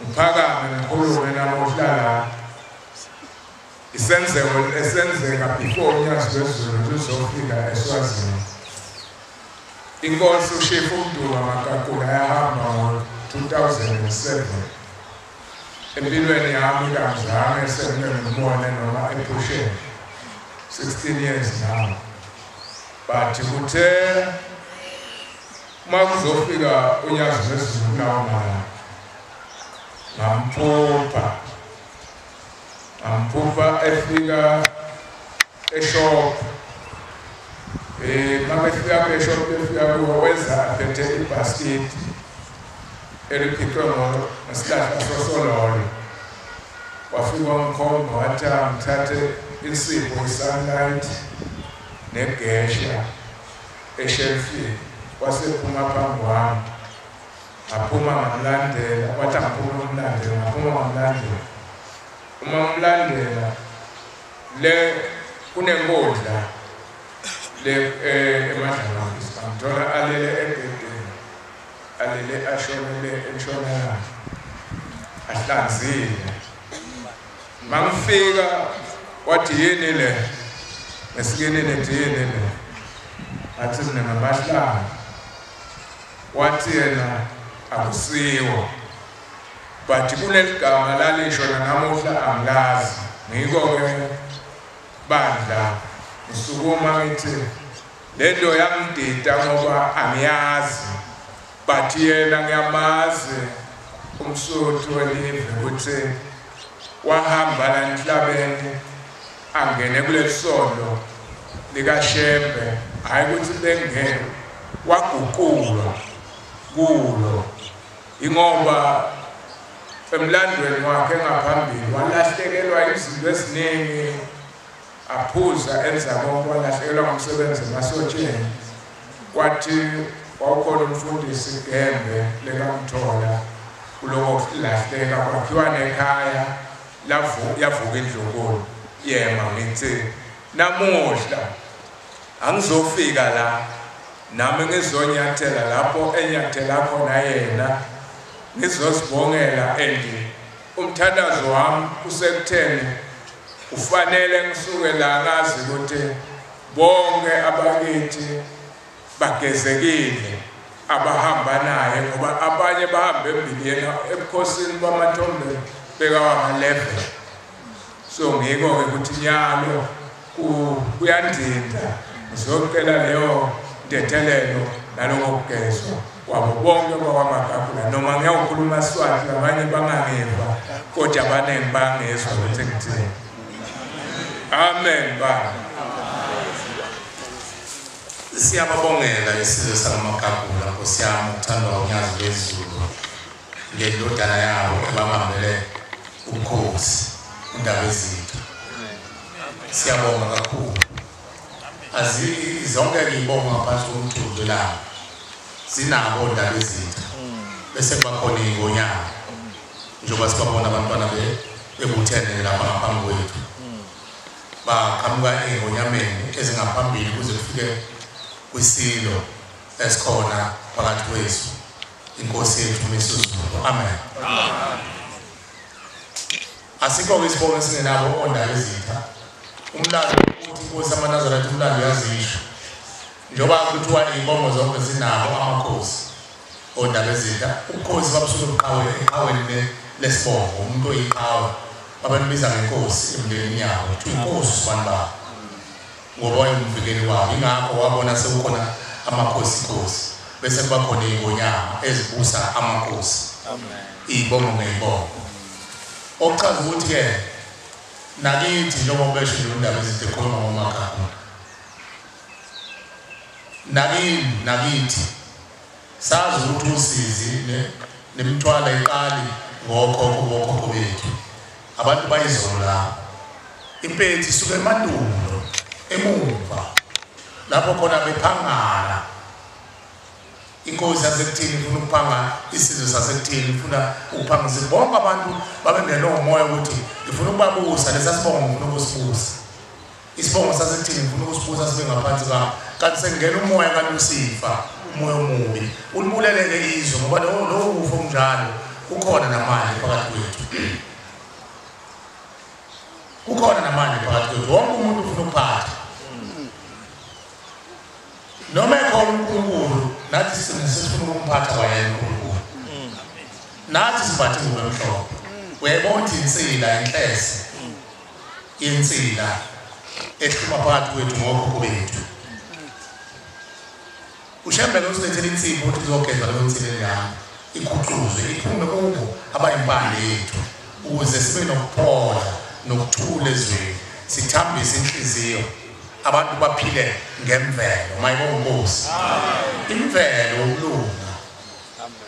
[SPEAKER 8] uphakame nenkulumo namuhla isenzeka before uNyazi wezulu luzofika eSwazini. Inkosi uShifu uMdula Magagula yahamba ngo-2007 empilweni yami kangizange sengibone noma ephusheni 16 years now, but kuthe uma kuzofika uNyazi wezulu lawo ngamphupha efika eshop mabefika eshop efika kuwo wenza aphethe ibasket eliphithwe ngesihlahla sosololo wafika umkhomba wathi ngithathe insipho isunlight negesha eshelfini wasephuma phambi kwami aphuma ngamlandela wathi angiphuma umlandela ngaphuma ngamlandela uma umlandela le kunenkundla le emadlangeni ngithola alele egedeni alele ashonele entshonalanga ahlanzile mangifika wathi yini le ngesikini nethi yini le athi sinengamahlanga wathi yena akusiwo but kuneligama lalisho namuhla angilazi ngiko-ke bandla ngisukuma ngithi lento yamdida ngoba angiyazi but yena ngiyamazi umsuthu welive ukuthi wahamba la emhlabeni angene kulesondo likaShembe hayi ukuthi bengene waguqulwa kulo ingoba emlandweni wakhe ngaphambili walahlekelwa izinto eziningi aphuza enza konke walahlekelwa ngumsebenzi emasotsheni kwathi wawukhona umfundisi Gembe lekaMthola kuloko lahleka kwakhiwa nekhaya yavuka indlunkulu yema ngithi namuhla angizofika la nami ngizonyathela lapho enyathela khona yena ngizosibongela endi umthandazo wami usekutheni ufanele ngisuke la ngazi ukuthi bonke abakithi bagezekile abahamba naye ngoba abanye bahamba embili yena ebukhosini bamathombe bekawama-11 so ngiko-ke ukuthi nyalo kuyandinda ngizocela leyo ntethelelo naloko kugezwa kwabo bonke bakwaMagagula noma ngiyawukhuluma Swati abanye bangangiva kodwa abaningi bangezwa ukuthi ngithini. Amen ba.
[SPEAKER 1] Siyababongela isizwe sakaMagagula Nkosi yami ukuthandwa uNyazi wezulu ngendodana yabo ebabambele ukhosi indaba ezithu. Siyabonga kakhulu. zonke ngiyibonga ngaphansi komthunzi la zinabo ondaba ezitha bese kubakhona izingonyama njengoba sibabona abantwana bebuthene lapha ngaphambi kwethu baqhamuka ezingonyameni ezingaphambili kuze kufike kwisilo esikhona phakathi kwethu inkosi yethu uMesuzulu. Amen. Asikho isibongo esingenabo ondaba ezitha umlando uthi inkosi amaNazaretha umlando yazisho njengoba kuthiwa izibongo zonke zinabo amakhosi ondaba ezitha ukhosi babusuke eqhaweni lesibongo umuntu oyiqhawe abanibiza ngenkosi emndenini yabo kuthiwa inkosi usibani babo ngoba wayengumvikeli wabo ingakho wabona sekukhona amakhosi bese kuba khona izingonyama ezibusa amakhosi. Amen. Izibongo ngezibongo okuchaza ukuthi ke nakithi njengoba besho nje indaba ezithe khona ngomakho nakithi sazi ukuthi usizi nemithwala iqali ngokhokho bethu abantu bayizola impethi isuke emandulo emuva lapho khona bephangana inkosi yasekuthini ifuna ukuphanga isizwe sasekuthini ifuna ukuphangisa bonke abantu babengena umoya ukuthi ifuna ukubabusa lesasibongo ngifuna ukusibusa isibongo sasekuthini ngifuna ukusibusa sibe ngaphansi kanti sengena umoya kaLucifer umoya omubi ulibuleleke izwe ngoba lo ufo njalo ukhona namanje phakathi kwethu ukhona namanje phakathi kwethu wonke umuntu ufuna ukuphatha noma ekhona uNkulunkulu nathi sifuna ukumphatha kwayena uNkulunkulu nathi siphathe ngomhlophe uyayibona insila inhlese insila ehluma phakathi kwethu ngokhokho bethu ushembele usilethele insipho ukuthi uzogeza leyo insila yami ikhuquzwe iphume kubo abayimpande yethu ukuze sibe nokuphola nokuthula ezweni sithambise inhliziyo abantu baphile ngemvelo mayibonga inkosi. Imvelo ukulunga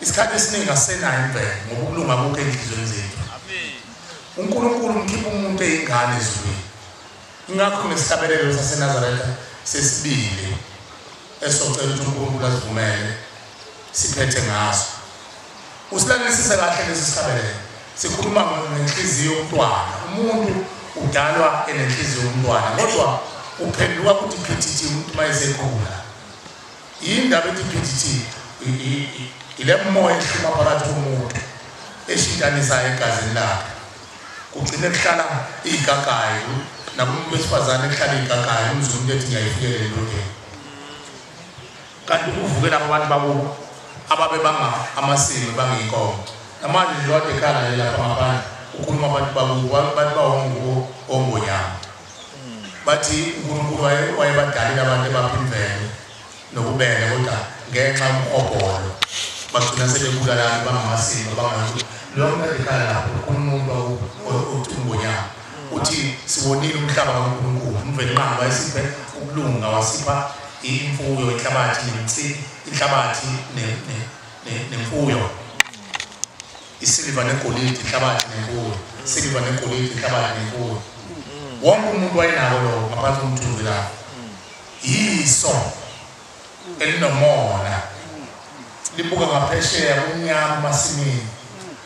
[SPEAKER 1] isikhathi esiningi asenayo imvelo ngoba ukulunga konke enhlizweni zethu. uNkulunkulu umkhipha umuntu eyingane ezweni ingakho nesihlabelelo saseNazaretha sesibili esocela ukuthi uNkulunkulu asivumele siphethe ngaso usilanisise kahle lesi sihlabelelo sikhuluma ngenhliziyo yomntwana umuntu udalwa enenhliziyo yomntwana kodwa uphenduka ukuthi phitithi umuntu mayesekhula indaba ethi phitithi ile moya ehluma phakathi komuntu eshintshanisa egazini lakhe kugcine kuhlala igagayo nakumuntu wesifazane kuhlala igagayo umzulu ethi ngiyayifikelela lonke kanti kuvukela abantu babo ababebanga amasimo bangiyinkomo namanje nje wade khala lapha ngaphandle ukhuluma abantu babo bawongo ongonyama bathi uNkulunkulu wayebadalela abantu ebaphinvele nokubele kodwa ngenxa yomhobholo bagcina sebebulalana bangamasimo bangathi lokho ekhala lapho uNkulunkulu ongonyama uthi sibonile umhlaba kaNkulunkulu umveli manje wayesiphe ukulunga wasipha imfuyo inhlabathi inhlabathi nemfuyo isiliva negolide inhlabathi nemfuyo isiliva negolide inhlabathi nemfuyo wonke umuntu wayenalo lo ngaphansi komthunzi la yiso elinomona libuka ngaphesheya kumnyama masimini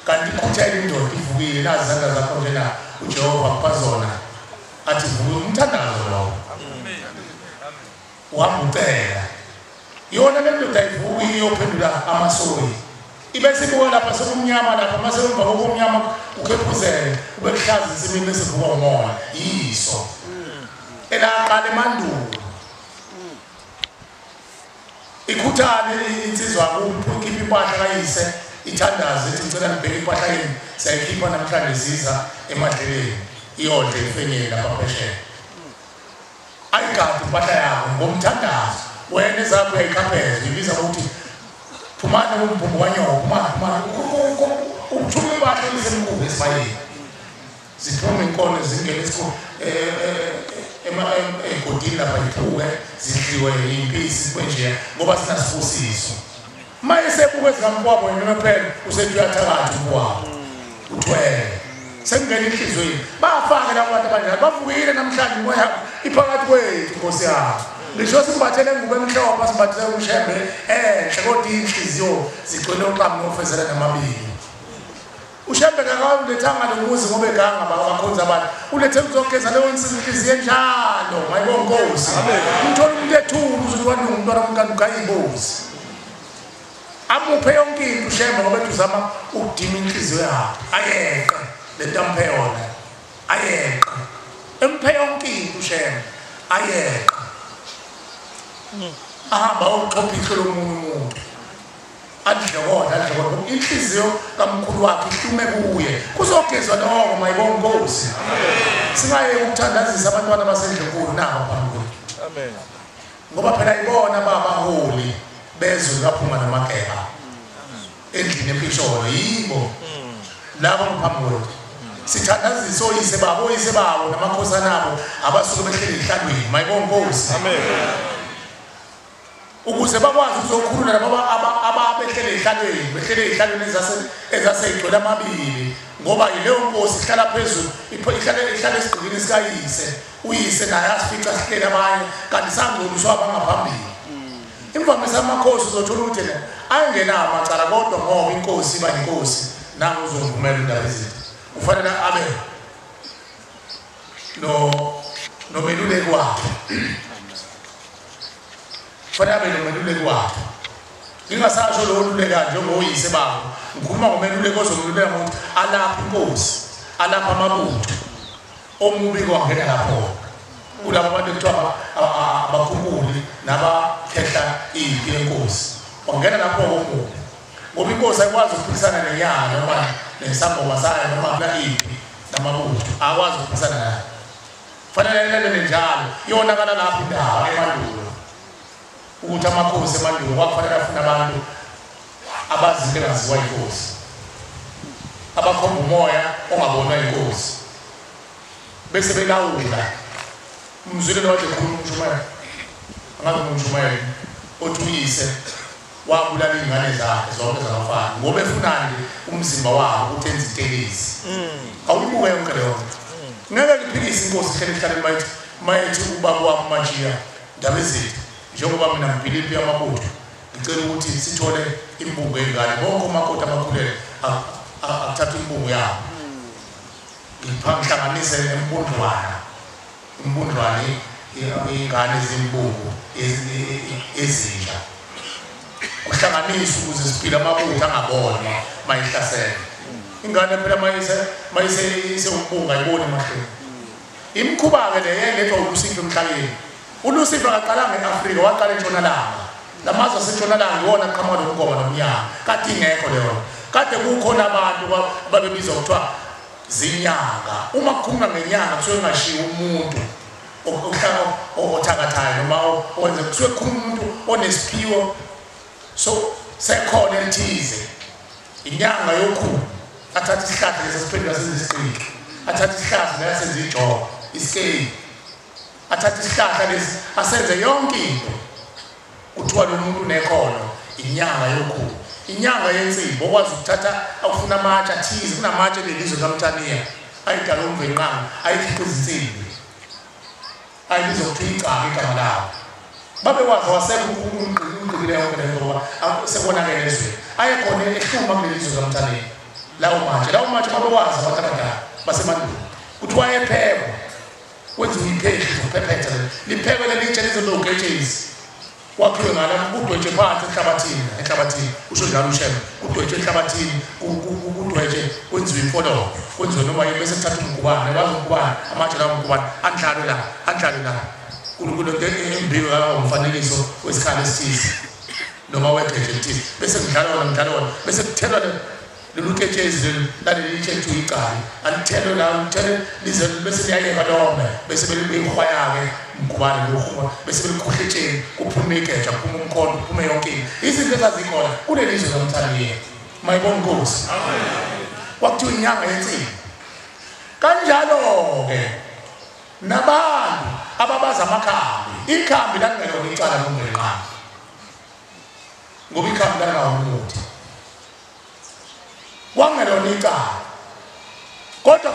[SPEAKER 1] kanti kuthela indoda ivukile nazi izandla zakho njena uJehova kuphazona athi vuka umthandazo lo uhambucela yona le ndoda ivuka iyophendula amasoyi ibese ibuka lapha sekumnyama lapha mase emva kokumnyama ukhephuzele ube kuhlaza isimini bese kuba umoya yiso elaqala emandulo ikhuthane insizwa ukukhipha impahla kayise ithandaze ethi ngicela ngibheke impahla yini sayikhipha namhlanje ziza emadleleni iyodle ifenyela lapha phesheya ayigadi impahla yakho ngomthandazo wena zakho uyayikhapheza ibiza ukuthi phumana umbumbu wanyoka phumana ukuthuma impahla ezinkulu esibayeni ziphume inkono zingene egodini lapha iphuke zidliwe impisi kwenje ngoba sinasibusiso mayesebuke ezikamkwabo wena phela usethi uyathakatha kwabo uthwele sengena inhlizweni bafake labo bantu abanjalo bavukile namhlanje moya iphakathi kwethu Nkosi yakho ngisho simbathele ngubo emhlophe simbathele ushembe kodwa inhliziyo zigcwele uqhamu nofezela namabili ushembe kakalethanga lomuzi ngoba eganga bakhonza abantu ulethe ukuzogeza leyo inhliziyo enjalo mayibonke Nkosi uthola umuntu ethulu uzulwana umntwana omntana ukayibozi amuphe yonke into ushembe ngoba uzama ukudima inhliziyo yakhe ayeqe lentamphe yona ayeqe emphe yonke into ushembe ayeqe ahamba uxhopha ihlelo lomuntu adlokona inhliziyo kamkhulu wakhe ihlume kuye kuzogezwa noko mayibonke Nkosi singaye ukuthandazisa abantwana basendlekulu nabo phambili amen ngoba phela ibona babaholi bezwe kaphuma namageba endlini empisholo yibo labo phambili sithandazisa oyise babo namakhosana abo abasuke behleli ehlalweni mayibonke Nkosi amen ukuze bakwazi ukuzokhulula labo ababehlele ehlalweni ezaseyigcwele amabili ngoba yileyo Nkosi ihlala phezulu ihlala esigqikini sikayise uyise naye asifica sihlele abanye kanti sangcoliswa abangaphambili imvamisa yamakhosi uzothola ukuthi ayengena amacala kodwa ngoba inkosi iba inkosi nangu uzovumela indaba ezinto ufanele abe nomeluleki wakhe fanele abe nomeluleki wakhe ngingasasho lo luleka njengoyise babo ngikhuluma ngomeluleki ozomluleka ngokuthi alapha inkosi alapha amabutho omubi kwangena lapho kulabo bantu ekuthiwa abakhumbuli nabakhehla impi yenkosi wangena lapho omubi ngoba inkosi ayikwazi ukuphikisana nenyanga noma nesangoma sayo noma kula impi namabutho akwazi ukuphikisana nayo fanele lele njalo iyonakala lapho indawo emandulo ukuthi amakhosi emandulo kwakufanele afuna abantu abazinto engaziwa inkosi abakhomba umoya ongabonwa inkosi bese belawula umzwile lo wathi khuluma umshumayeli angabe umshumayeli othi uyise wabulala izingane zakhe zonke zabafana ngoba efunani umzimba wabo uthenza intelezi awubuke yonke leyo ngeke liphikise inkosi ehleleni mayethi ubaba wami majiya ndaba ezethu njengoba mina ngipilipi yamabutho ngicela ukuthi sithole imbungu engane bonke umakoti amakhulele akuthatha imbungu yabo ngihlanganise imbundlwana ingane ezimbungu ezintsha uhlanganisa ukuze siphile amabutho angabonwa mayihlasela ingane phela mayise umbungu ayibone emahlweni imkhuba-ke le yendethwa uLucifer emhlabeni uLucifer akaqalanga e-Afrika waqala entshonalanga lamazwe asentshonalanga iwona aqhamuka nomgoba nomnyama kade ingekho leyo kade kukhona abantu babebizwa kuthiwa zinyanga uma kukhuluma ngenyanga kusuke ngashiya umuntu othakathayo noma owenza kusuke kukhuluma umuntu onesiphiwo so sekhona elithize inyanga yokhulu athatha isihlahla lesiphendula sezisiqiki athatha isihlahla lesenza ijobo iskeli athatha isihlahla lesi asenze yonke into kuthiwa lo muntu nekhono inyanga yokhulu inyanga yensimbi okwazi ukuthatha awufuna amatshe athize kunamatshe lelizwe kaMthaniya ayidala umvenqanga ayikhiqiza insimbi ayibiza ukuthi icaka igama lawo babewazi wasekho umqikile yonke lento ngoba sekubonakele ezweni ayekhona ehluma kulelizwe kaMthaniya lawo matshe babewazi abantu abadala basemandulo kuthiwa ephekwa kwenziwa iphekhi zokuphephetha liphekwe lelitshe lizonogetshezi wakhiwe ngala kudwetshe phansi enhlabathini usho njalo ushembe kudwetshe enhlabathini kudwetshe kwenziwe imfolo kwenziwe noma bese kuthatha umgubane bazi umgubane amatshe lawo umgubane andlale la kulo embiko umfanekiso wesikhala esithize noma wegeje elithize bese ngidlala bese kuthelwa leluketshezi laleli tshethu icala alithelo la uthele lize bese liyayeka noma bese belihwaya-ke umgubane lokhuma bese belikhohletsheni kuphume igeja kuphume umkhondo kuphume yonke izinto ezazikhona kulelizwe kaMthaniya mayibonke Nkosi kwakuthiwa inyanga yensimbi kanjalo-ke nabantu ababaza amakhambi ikhambi lalingekho icala lomvenqanga ngoba ikhambi lalingawumuthi kwangelona icala kodwa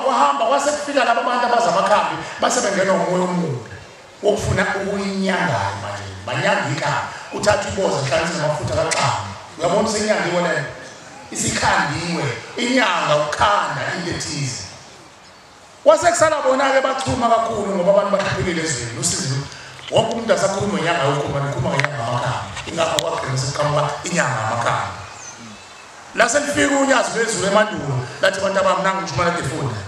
[SPEAKER 1] kuhamba kwase kufika laba bantu abaza amakhambi base bengena umoya omubi wokufuna ukuyinyanga manje banyangika uthatha iboza hlanza amafutha kaxamba uyabona senyanga ibona isikhandiwe inyanga ukhanda intethizi wasekusala bona ke bachuma kakhulu ngoba abantu bakhiphekile ezweni usizo wonke umuntu asakhuluma ngenyanga yokukhuluma nikhuluma ngenyanga amakhaya ingakho kwagcina sekuqhamuka inyanga amakhaya la selifika uNyazi bezulu emandulo lathi abantu abamnanga ngijumana defunda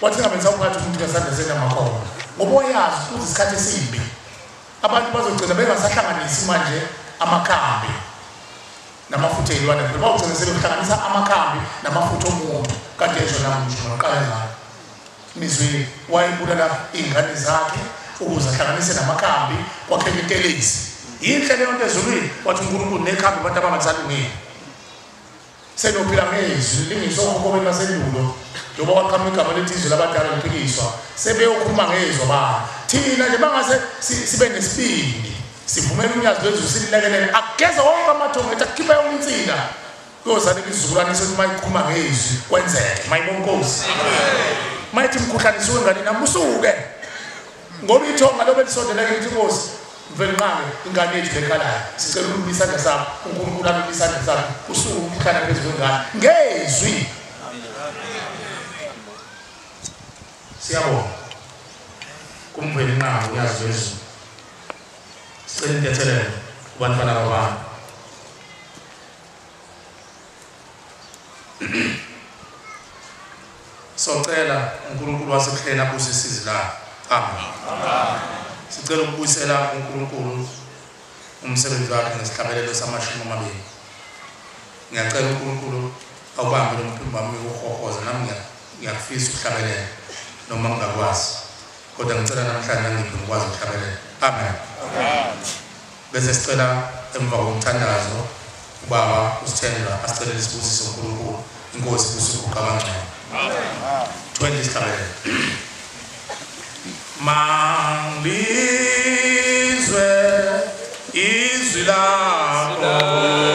[SPEAKER 1] wathi ngamenza ukuphatha umuntu ngesandla senamakhono ngoba uyazi ukuthi isikhathi esimbi abantu bazogcina bengasahlanganisi manje amakhambi namafutha elwane ngoba ugcina sebehlanganisa amakhambi namafutha omuntu kanti esho namuthi maqala ngayo imizwi wayibulala izingane zakhe ukuze ahlanganise namakhambi kwakheka intelezi yinhle leyo nto ezulwini wathi uNkulunkulu nekhambi abantu abangasalungile senophila ngezwi lingisokhoko bemasendulo njengoba waqhamuka igama lethi izwi labadala liphikiswa sebeyokhuluma ngezwi ba thina nje bangase sibe nesibindi sivumela uNyazi wezulu sililekelele akugeza wonke amathongo ethi akukhipha yonke insika kuyozana izizukulwane sokuthi mayikhuluma ngezwi kwenzeke mayibonke inkosi mayithi imkhuhlanisiwe ngani namusuke ngoba ithonga lobe lisondeleke lithi inkosi mvele nqake ingane yethu lekhalayo sicela ukulungisa isandla sakho uNkulunkulu alungisa isandla sakho usuke umkhuhlane phezu kwengane ngezwi siyabona kumvele nqake uNyazi wezulu sicela intethelelo kubantwana babantu socela uNkulunkulu wasekuhleni abuse isizi la amen sicela ukubuyisela uNkulunkulu umsebenzi wakhe nesihlabelelo samashumi amabili ngiyacela uNkulunkulu awubambe lo mphimbo wami ukuhohoza nami ngiyafisa ukuhlabelela noma ngingakwazi kodwa ngicela namhlanje ngiphe ngikwazi ukuhlabelela amen bese sicela emva komthandazo ubaba usithendela asicelele isibusiso uNkulunkulu inkosi kusuku kabangcwele 20 isihlabelela mangizwe izwi lakho